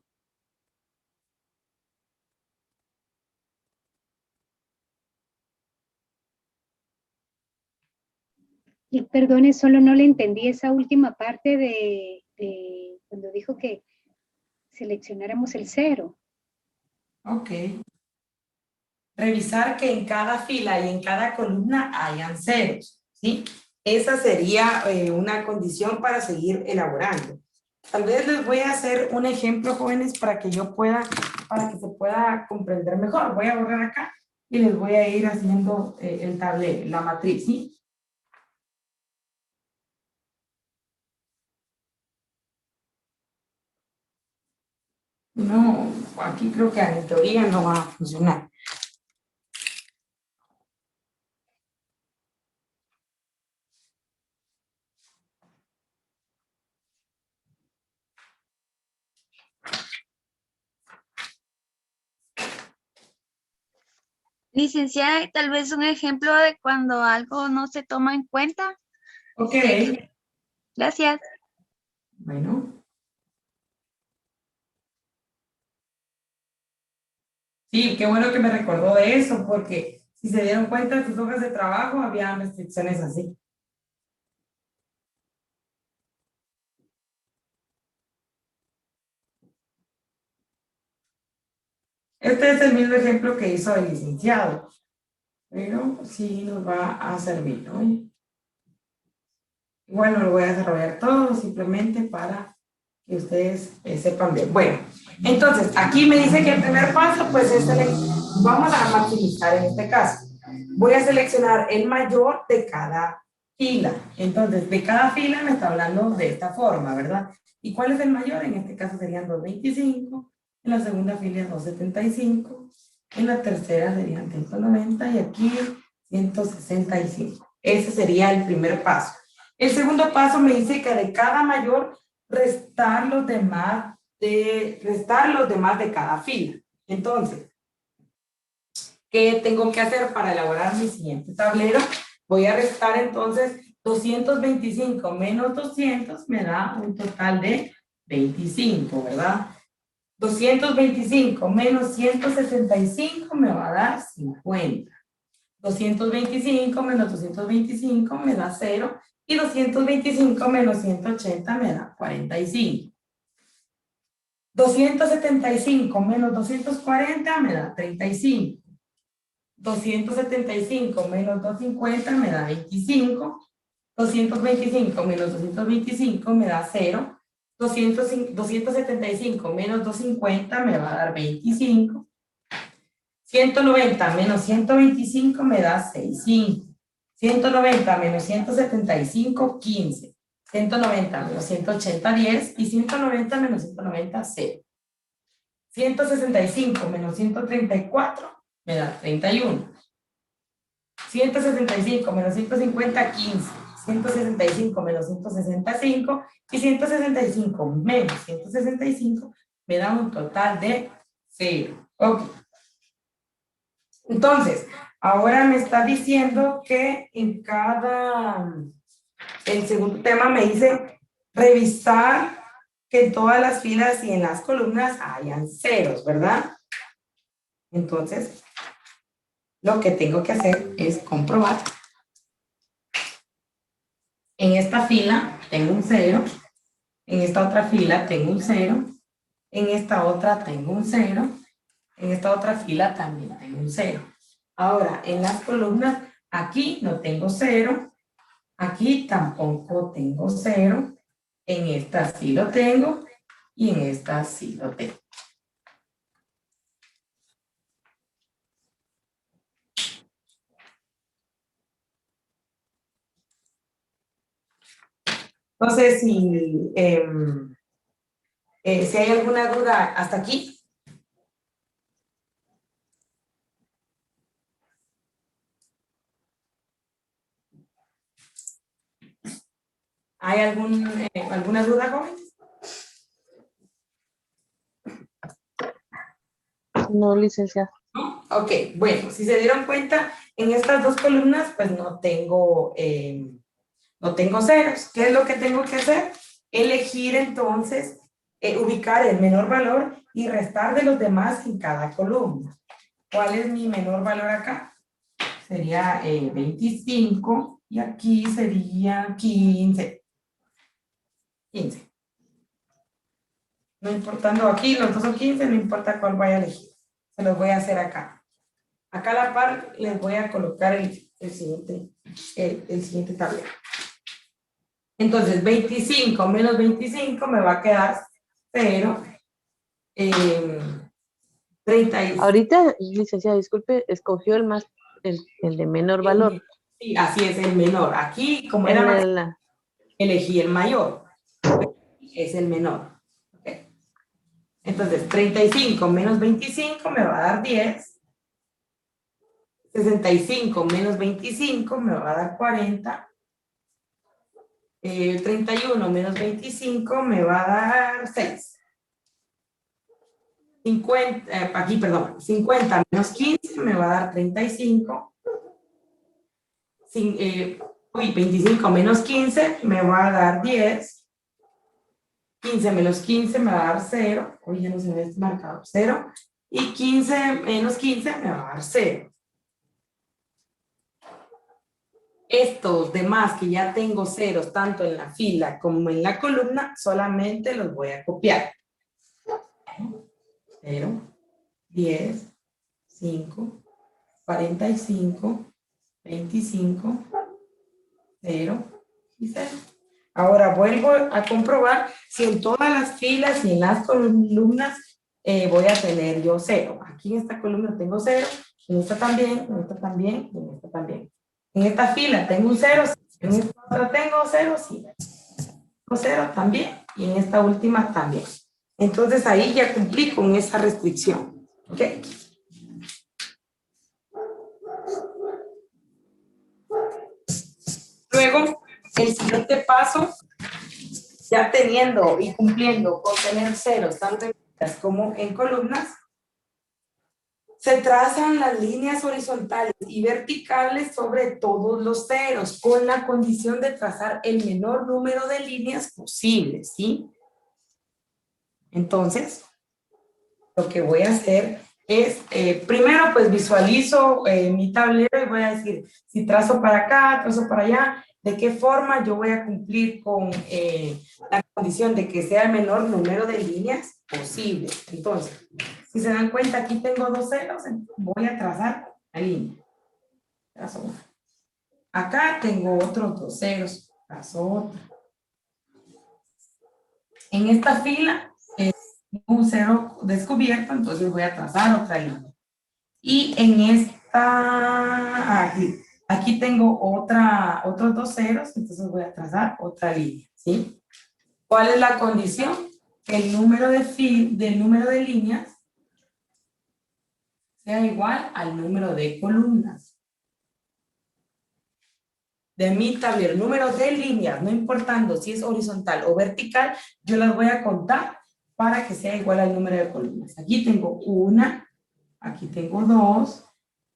Y perdone, solo no le entendí esa última parte de cuando dijo que seleccionáramos el 0. Ok. Revisar que en cada fila y en cada columna hayan ceros, ¿sí? Esa sería una condición para seguir elaborando. Tal vez les voy a hacer un ejemplo, jóvenes, para que se pueda comprender mejor. Voy a borrar acá y les voy a ir haciendo el tablero, la matriz, ¿sí? No, aquí creo que en teoría no va a funcionar. Licenciada, tal vez un ejemplo de cuando algo no se toma en cuenta. Ok. Gracias. Bueno. Sí, qué bueno que me recordó de eso, porque si se dieron cuenta en sus hojas de trabajo, había restricciones así. Este es el mismo ejemplo que hizo el licenciado, pero sí nos va a servir, ¿no? Igual no lo voy a desarrollar todo, simplemente para que ustedes sepan bien. Bueno, entonces, aquí me dice que el primer paso, pues es vamos a maximizar en este caso. Voy a seleccionar el mayor de cada fila. Entonces, de cada fila me está hablando de esta forma, ¿verdad? ¿Y cuál es el mayor? En este caso serían 225, en la segunda fila 275, en la tercera serían 190 y aquí 165. Ese sería el primer paso. El segundo paso me dice que de cada mayor restar los demás de cada fila. Entonces, ¿qué tengo que hacer para elaborar mi siguiente tablero? Voy a restar entonces 225 menos 200 me da un total de 25, ¿verdad? 225 menos 165 me va a dar 50. 225 menos 225 me da 0. Y 225 menos 180 me da 45. 275 menos 240 me da 35. 275 menos 250 me da 25. 225 menos 225 me da 0. 275 menos 250 me va a dar 25. 190 menos 125 me da 65. 190 menos 175, 15. 190 menos 180, 10. Y 190 menos 190, 0. 165 menos 134 me da 31. 165 menos 150, 15. 165 menos 165 y 165 menos 165 me da un total de 0. Ok. Entonces, ahora me está diciendo que en el segundo tema me dice revisar que en todas las filas y en las columnas hayan ceros, ¿verdad? Entonces, lo que tengo que hacer es comprobar. En esta fila tengo un 0, en esta otra fila tengo un 0, en esta otra tengo un 0, en esta otra fila también tengo un 0. Ahora, en las columnas, aquí no tengo 0, aquí tampoco tengo 0, en esta sí lo tengo y en esta sí lo tengo. No sé si hay alguna duda hasta aquí. ¿Hay alguna duda, jóvenes? No, licenciada. ¿No? Ok, bueno, si se dieron cuenta, en estas dos columnas, pues no tengo ceros. ¿Qué es lo que tengo que hacer? Elegir entonces, ubicar el menor valor y restar de los demás en cada columna. ¿Cuál es mi menor valor acá? Sería 25 y aquí sería 15. 15. No importando aquí, los dos son 15, no importa cuál vaya a elegir. Se los voy a hacer acá. Acá a la par les voy a colocar el siguiente tablero. Entonces, 25 menos 25 me va a quedar 0. 30. Ahorita, licenciada, disculpe, escogió el de menor valor. Sí, así es, el menor. Aquí, como era elegí el mayor. Es el menor. ¿Okay? Entonces, 35 menos 25 me va a dar 10. 65 menos 25 me va a dar 40. 31 menos 25 me va a dar 6. 50 menos 15 me va a dar 35. 25 menos 15 me va a dar 10. 15 menos 15 me va a dar 0. Hoy ya no se ve marcado 0. Y 15 menos 15 me va a dar 0. Estos demás que ya tengo ceros tanto en la fila como en la columna, solamente los voy a copiar. 0, 10, 5, 45, 25, 0 y 0. Ahora vuelvo a comprobar si en todas las filas y en las columnas voy a tener yo 0. Aquí en esta columna tengo 0, en esta también, en esta también, en esta también. En esta fila tengo un 0, en esta otra tengo 0, sí. Tengo 0 también y en esta última también. Entonces ahí ya cumplí con esa restricción. ¿Ok? Luego, el siguiente paso, ya teniendo y cumpliendo con tener ceros tanto en filas como en columnas, se trazan las líneas horizontales y verticales sobre todos los ceros, con la condición de trazar el menor número de líneas posible, ¿sí? Entonces, lo que voy a hacer es, primero pues visualizo mi tablero y voy a decir, si trazo para acá, trazo para allá, de qué forma yo voy a cumplir con la condición de que sea el menor número de líneas posible. Entonces, si se dan cuenta, aquí tengo dos ceros, voy a trazar la línea. Trazo una. Acá tengo otros dos ceros, trazo otra. En esta fila, un cero descubierto, entonces voy a trazar otra línea. Y en esta, aquí tengo otros dos ceros, entonces voy a trazar otra línea, ¿sí? ¿Cuál es la condición? Que el número del número de líneas sea igual al número de columnas. De mi tablero, el número de líneas, no importando si es horizontal o vertical, yo las voy a contar para que sea igual al número de columnas. Aquí tengo una, aquí tengo dos,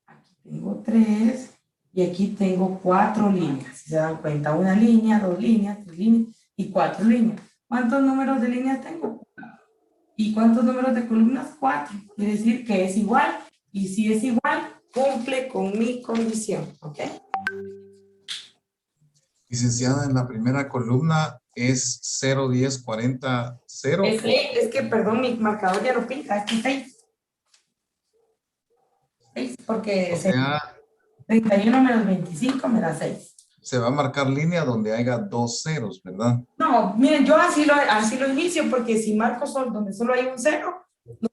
aquí tengo tres, y aquí tengo 4 líneas. Si se dan cuenta, una línea, 2 líneas, 3 líneas y 4 líneas. ¿Cuántos números de líneas tengo? ¿Y cuántos números de columnas? 4. Quiere decir que es igual, y si es igual, cumple con mi condición, ¿ok? Licenciada, en la primera columna es 0, 10, 40, 0. Es que, perdón, mi marcador ya lo pinta, aquí 6. 6 porque O sea, 31 menos 25 me da 6. se va a marcar línea donde haya dos ceros, ¿verdad? No, miren, yo así lo inicio porque si marco donde solo hay un 0, no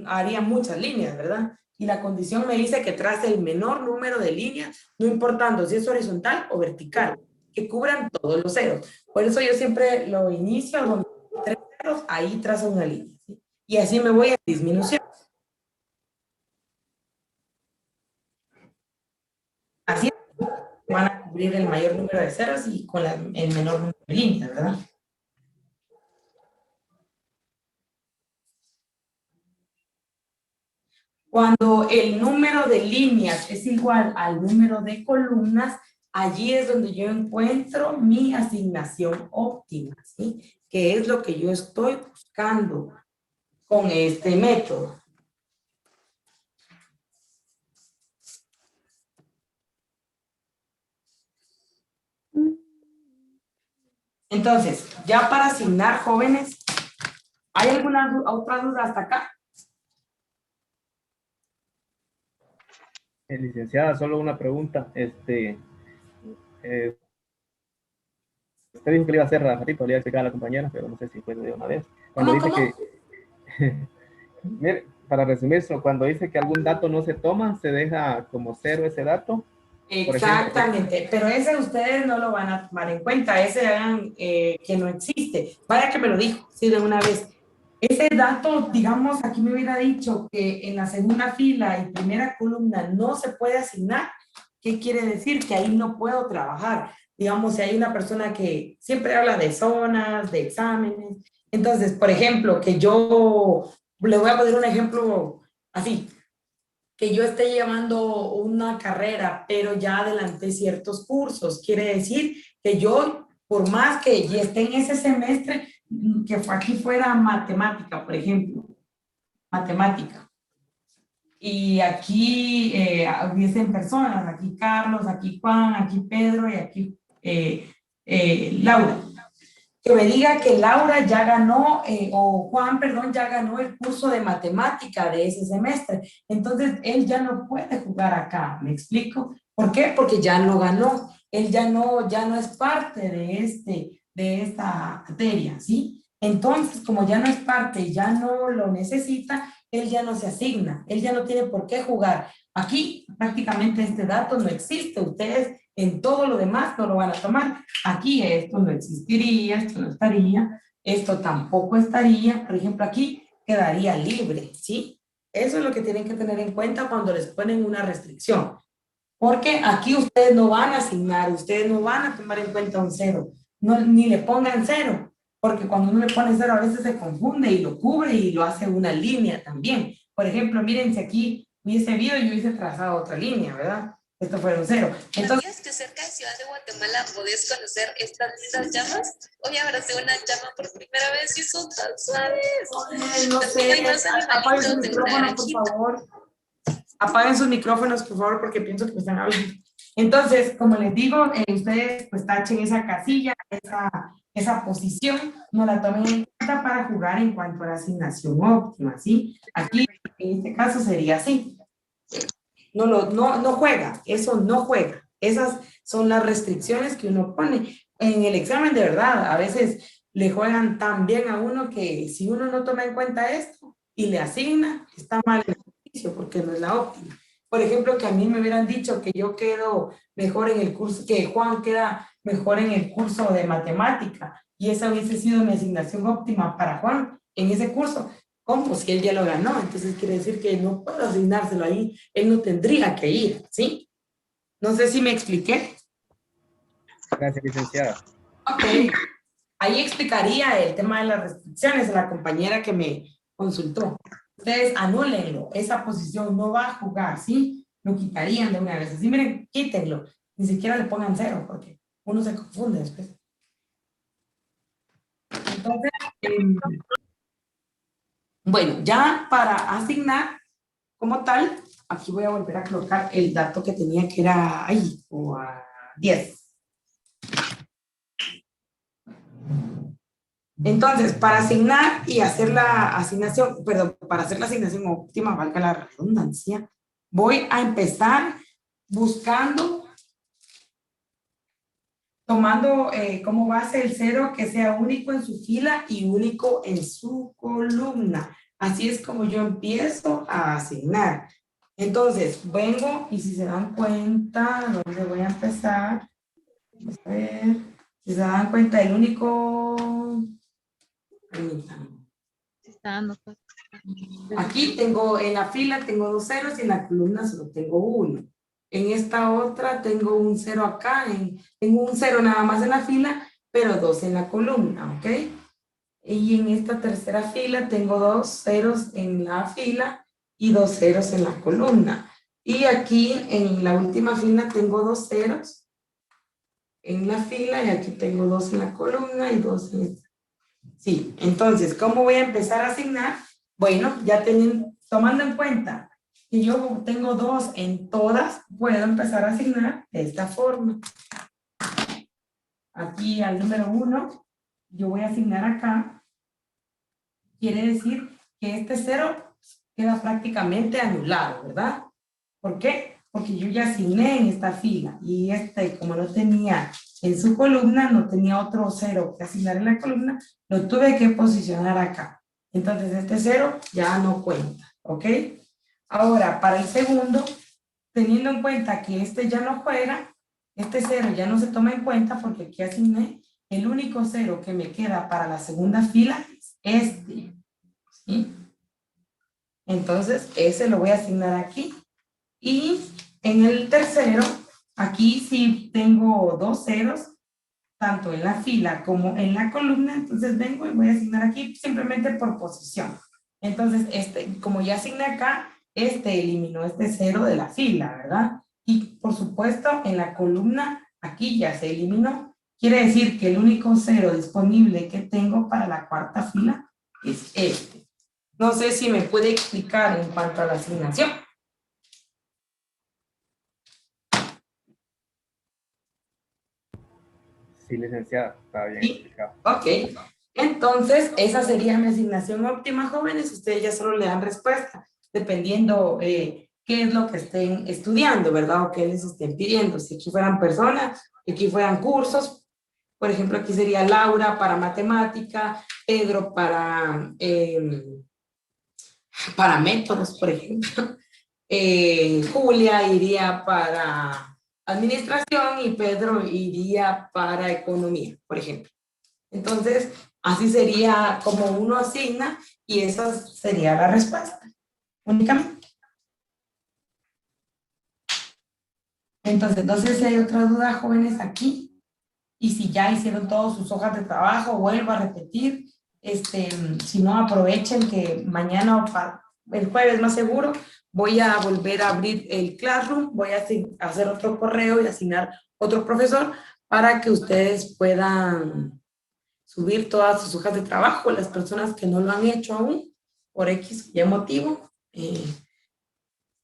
haría muchas líneas, ¿verdad? Y la condición me dice que trace el menor número de líneas, no importando si es horizontal o vertical, que cubran todos los ceros. Por eso yo siempre lo inicio donde hay 3 ceros, ahí trazo una línea, ¿sí? Y así me voy a disminución. Así van a cubrir el mayor número de ceros y con el menor número de líneas, ¿verdad? Cuando el número de líneas es igual al número de columnas, allí es donde yo encuentro mi asignación óptima, ¿sí? Que es lo que yo estoy buscando con este método. Entonces, ya para asignar jóvenes, ¿hay alguna otra duda hasta acá? Licenciada, solo una pregunta. Usted dijo que le iba a hacer ratito, le iba a explicar a la compañera, pero no sé si fue de una vez. Cuando ¿Cómo? dice que, mire, para resumirlo, cuando dice que algún dato no se toma, se deja como cero ese dato. Exactamente, pero ese ustedes no lo van a tomar en cuenta, ese hagan que no existe. Vaya que me lo dijo, sí, de una vez. Ese dato, digamos, aquí me hubiera dicho que en la segunda fila y primera columna no se puede asignar. ¿Qué quiere decir? Que ahí no puedo trabajar. Digamos, si hay una persona que siempre habla de zonas, de exámenes. Entonces, por ejemplo, que yo, le voy a poner un ejemplo así, que yo esté llevando una carrera, pero ya adelanté ciertos cursos. Quiere decir que yo, por más que ya esté en ese semestre, que aquí fuera matemática, por ejemplo, matemática. Y aquí hubiesen personas, aquí Carlos, aquí Juan, aquí Pedro y aquí Laura. Que me diga que Laura ya ganó, o Juan, perdón, ya ganó el curso de matemática de ese semestre. Entonces, él ya no puede jugar acá, ¿me explico? ¿Por qué? Porque ya no ganó. Él ya no es parte de esta materia, ¿sí? Entonces, como ya no es parte y ya no lo necesita, él ya no se asigna, él ya no tiene por qué jugar. Aquí prácticamente este dato no existe, ustedes en todo lo demás no lo van a tomar. Aquí esto no existiría, esto no estaría, esto tampoco estaría, por ejemplo aquí quedaría libre, ¿sí? Eso es lo que tienen que tener en cuenta cuando les ponen una restricción. Porque aquí ustedes no van a asignar, ustedes no van a tomar en cuenta un cero, no, ni le pongan cero, porque cuando uno le pone cero a veces se confunde y lo cubre y lo hace una línea también. Por ejemplo, miren si aquí hubiese habido, yo hubiese trazado otra línea, ¿verdad? Esto fuera un cero. Entonces, ¿Sabías que cerca de Ciudad de Guatemala podés conocer estas lindas llamas? Hoy abracé una llama por primera vez y son tan suaves. no También hay más sé, apaguen sus animalitos de una micrófonos, por granjita. favor. Apaguen sus micrófonos, por favor, porque pienso que me están hablando. Entonces, como les digo, ustedes pues tachen esa casilla, esa posición, no la tomen en cuenta para jugar en cuanto a la asignación óptima, ¿sí? Aquí, en este caso, sería así. No juega, eso no juega. Esas son las restricciones que uno pone. En el examen, de verdad, a veces le juegan tan bien a uno que si uno no toma en cuenta esto y le asigna, está mal el ejercicio porque no es la óptima. Por ejemplo, que a mí me hubieran dicho que yo quedo mejor en el curso, que Juan queda mejor en el curso de matemática y esa hubiese sido mi asignación óptima para Juan en ese curso. ¿Cómo? Si él ya lo ganó, entonces quiere decir que no puedo asignárselo ahí, él no tendría que ir, ¿sí? No sé si me expliqué. Gracias, licenciada. Ok, ahí explicaría el tema de las restricciones a la compañera que me consultó. Ustedes anúlenlo, esa posición no va a jugar, ¿sí? Lo quitarían de una vez, así miren, quítenlo, ni siquiera le pongan cero, porque uno se confunde después. Entonces, bueno, ya para asignar como tal, aquí voy a volver a colocar el dato que tenía que era ahí, o a 10. Entonces, para asignar y hacer la asignación, perdón, para hacer la asignación óptima, valga la redundancia, voy a empezar buscando, tomando como base el cero que sea único en su fila y único en su columna. Así es como yo empiezo a asignar. Entonces, vengo y si se dan cuenta, ¿dónde voy a empezar? Vamos a ver. Si se dan cuenta, el único... Se está dando cuenta. Aquí tengo, en la fila tengo 2 ceros y en la columna solo tengo 1. En esta otra tengo un 0 acá, tengo un 0 nada más en la fila, pero 2 en la columna, ¿ok? Y en esta tercera fila tengo 2 ceros en la fila y 2 ceros en la columna. Y aquí en la última fila tengo 2 ceros en la fila y aquí tengo 2 en la columna y 2 en esta. Sí, entonces, ¿cómo voy a empezar a asignar? Bueno, ya tomando en cuenta que yo tengo 2 en todas, puedo empezar a asignar de esta forma. Aquí al número 1, yo voy a asignar acá. Quiere decir que este 0 queda prácticamente anulado, ¿verdad? ¿Por qué? Porque yo ya asigné en esta fila y como no tenía en su columna, no tenía otro 0 que asignar en la columna, lo tuve que posicionar acá. Entonces este 0 ya no cuenta, ¿ok? Ahora, para el segundo, teniendo en cuenta que este ya no juega, este 0 ya no se toma en cuenta porque aquí asigné el único 0 que me queda para la segunda fila es este, ¿sí? Entonces, ese lo voy a asignar aquí. Y en el tercero, aquí sí tengo 2 ceros, tanto en la fila como en la columna, entonces vengo y voy a asignar aquí simplemente por posición. Entonces, como ya asigné acá, eliminó este 0 de la fila, ¿verdad? Y por supuesto, en la columna, aquí ya se eliminó. Quiere decir que el único 0 disponible que tengo para la cuarta fila es este. No sé si me puede explicar en cuanto a la asignación. Sí, licenciada, está bien ¿Sí? explicado. Ok, entonces esa sería mi asignación óptima, jóvenes. Ustedes ya solo le dan respuesta, dependiendo qué es lo que estén estudiando, ¿verdad? O qué les estén pidiendo. Si aquí fueran personas, si aquí fueran cursos, por ejemplo, aquí sería Laura para matemática, Pedro para métodos, por ejemplo. Julia iría para administración y Pedro iría para economía, por ejemplo. Entonces, así sería como uno asigna y esa sería la respuesta, únicamente. Entonces, no sé si hay otra duda, jóvenes, aquí. Y si ya hicieron todas sus hojas de trabajo, vuelvo a repetir. Si no, aprovechen que mañana o el jueves más seguro voy a volver a abrir el Classroom, voy a hacer otro correo y asignar otro profesor para que ustedes puedan subir todas sus hojas de trabajo. Las personas que no lo han hecho aún, por X y motivo,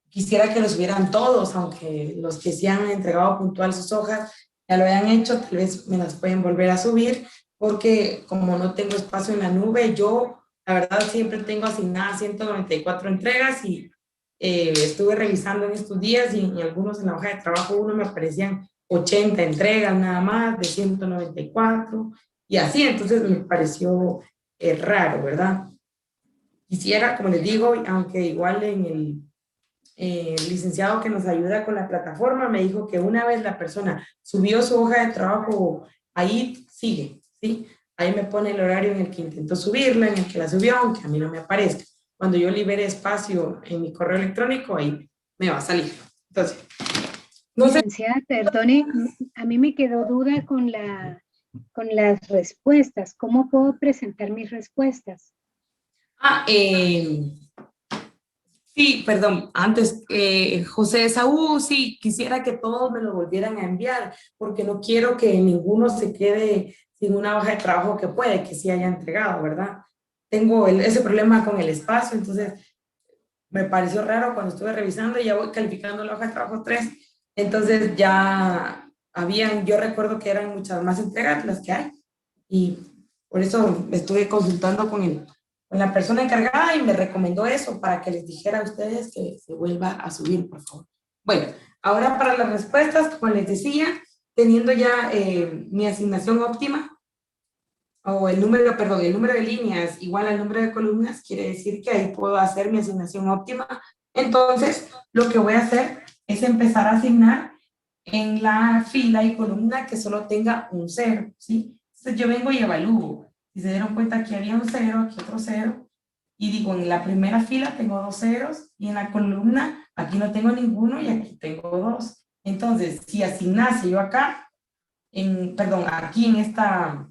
quisiera que lo subieran todos, aunque los que sí han entregado puntual sus hojas ya lo hayan hecho, tal vez me las pueden volver a subir, porque como no tengo espacio en la nube, yo la verdad siempre tengo asignadas 194 entregas y estuve revisando en estos días y en algunos en la hoja de trabajo uno me aparecían 80 entregas nada más de 194 y así, entonces me pareció raro, ¿verdad? Quisiera, como les digo, aunque igual en el licenciado que nos ayuda con la plataforma me dijo que una vez la persona subió su hoja de trabajo, ahí sigue, ¿sí? Ahí me pone el horario en el que intentó subirla, en el que la subió, aunque a mí no me aparezca. Cuando yo libere espacio en mi correo electrónico, ahí me va a salir. Entonces, no sé. Licenciada, perdone, a mí me quedó duda con las respuestas. ¿Cómo puedo presentar mis respuestas? Sí, perdón, antes, José Saúl, sí, quisiera que todos me lo volvieran a enviar, porque no quiero que ninguno se quede sin una hoja de trabajo que puede que sí haya entregado, ¿verdad? Tengo ese problema con el espacio, entonces me pareció raro cuando estuve revisando y ya voy calificando la hoja de trabajo 3, entonces ya yo recuerdo que eran muchas más entregas las que hay, y por eso estuve consultando con la persona encargada y me recomendó eso para que les dijera a ustedes que se vuelva a subir, por favor. Bueno, ahora para las respuestas, como les decía, teniendo ya mi asignación óptima, o el número de líneas igual al número de columnas, quiere decir que ahí puedo hacer mi asignación óptima. Entonces, lo que voy a hacer es empezar a asignar en la fila y columna que solo tenga un 0, ¿sí? Entonces yo vengo y evalúo. Si se dieron cuenta que había un 0, aquí otro 0, y digo, en la primera fila tengo 2 ceros, y en la columna aquí no tengo ninguno, y aquí tengo 2. Entonces, si asignase yo acá, aquí en esta,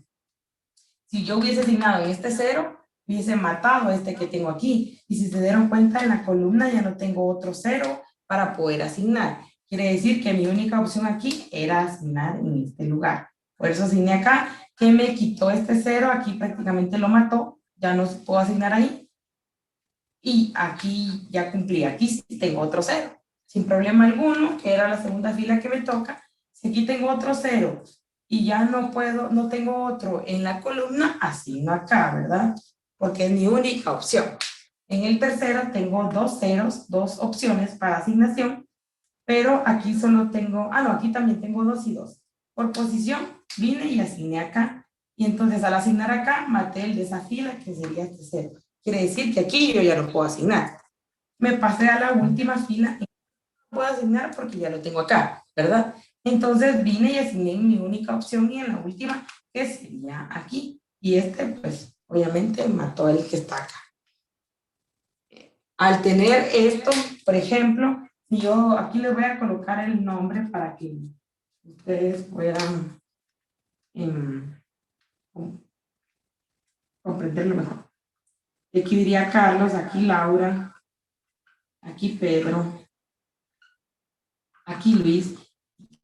si yo hubiese asignado en este 0, hubiese matado este que tengo aquí. Y si se dieron cuenta, en la columna ya no tengo otro 0 para poder asignar. Quiere decir que mi única opción aquí era asignar en este lugar. Por eso asigné acá, que me quitó este 0, aquí prácticamente lo mató, ya no puedo asignar ahí. Y aquí ya cumplí, aquí sí tengo otro 0. Sin problema alguno, que era la segunda fila que me toca. Si aquí tengo otro 0 y ya no puedo, no tengo otro en la columna, asigno acá, ¿verdad? Porque es mi única opción. En el tercero tengo 2 ceros, 2 opciones para asignación, pero aquí solo tengo, no, aquí también tengo 2 y 2. Por posición vine y asigné acá, y entonces al asignar acá, maté el de esa fila, que sería este 0. Quiere decir que aquí yo ya lo puedo asignar. Me pasé a la última fila, y no puedo asignar porque ya lo tengo acá, ¿verdad? Entonces vine y asigné mi única opción, y en la última, que sería aquí. Y este, pues, obviamente mató el que está acá. Al tener esto, por ejemplo, si yo aquí les voy a colocar el nombre para que ustedes puedan comprenderlo mejor. Aquí diría Carlos, aquí Laura, aquí Pedro, aquí Luis.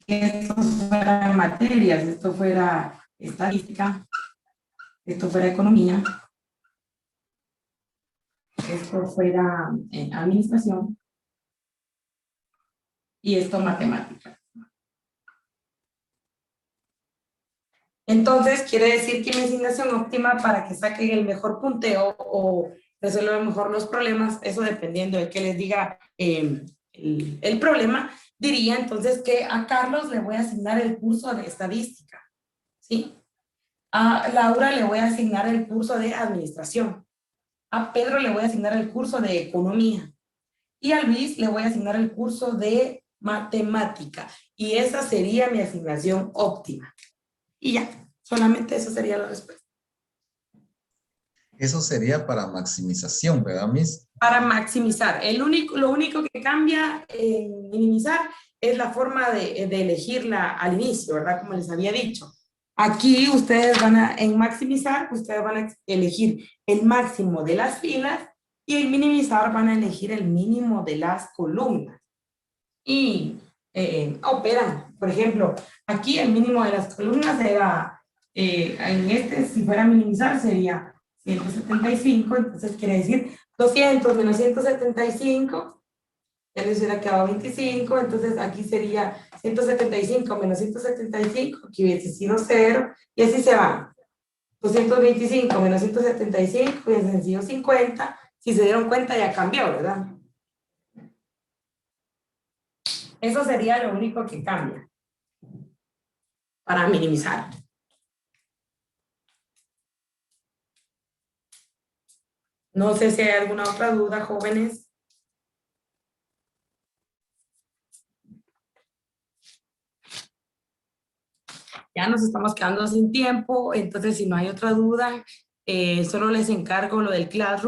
Esto fuera materias, esto fuera estadística, esto fuera economía, esto fuera administración y esto matemática. Entonces, quiere decir que mi asignación óptima para que saquen el mejor punteo o resuelvan mejor los problemas, eso dependiendo de qué les diga el problema, diría entonces que a Carlos le voy a asignar el curso de estadística, ¿sí? A Laura le voy a asignar el curso de administración. A Pedro le voy a asignar el curso de economía. Y a Luis le voy a asignar el curso de matemática. Y esa sería mi asignación óptima. Y ya, solamente eso sería la respuesta. Eso sería para maximización, ¿verdad, Miss? Para maximizar. Lo único que cambia en minimizar es la forma de elegirla al inicio, ¿verdad? Como les había dicho. Aquí ustedes en maximizar, ustedes van a elegir el máximo de las filas y en minimizar van a elegir el mínimo de las columnas. Y operan, por ejemplo, aquí el mínimo de las columnas era, en si fuera a minimizar sería 175, entonces quiere decir 200 menos 175, ya les hubiera quedado 25, entonces aquí sería 175 menos 175, aquí hubiese sido 0, y así se va. 225 menos 175, hubiesen sido 50, si se dieron cuenta ya cambió, ¿verdad? Eso sería lo único que cambia para minimizar. No sé si hay alguna otra duda, jóvenes. Ya nos estamos quedando sin tiempo, entonces si no hay otra duda, solo les encargo lo del Classroom.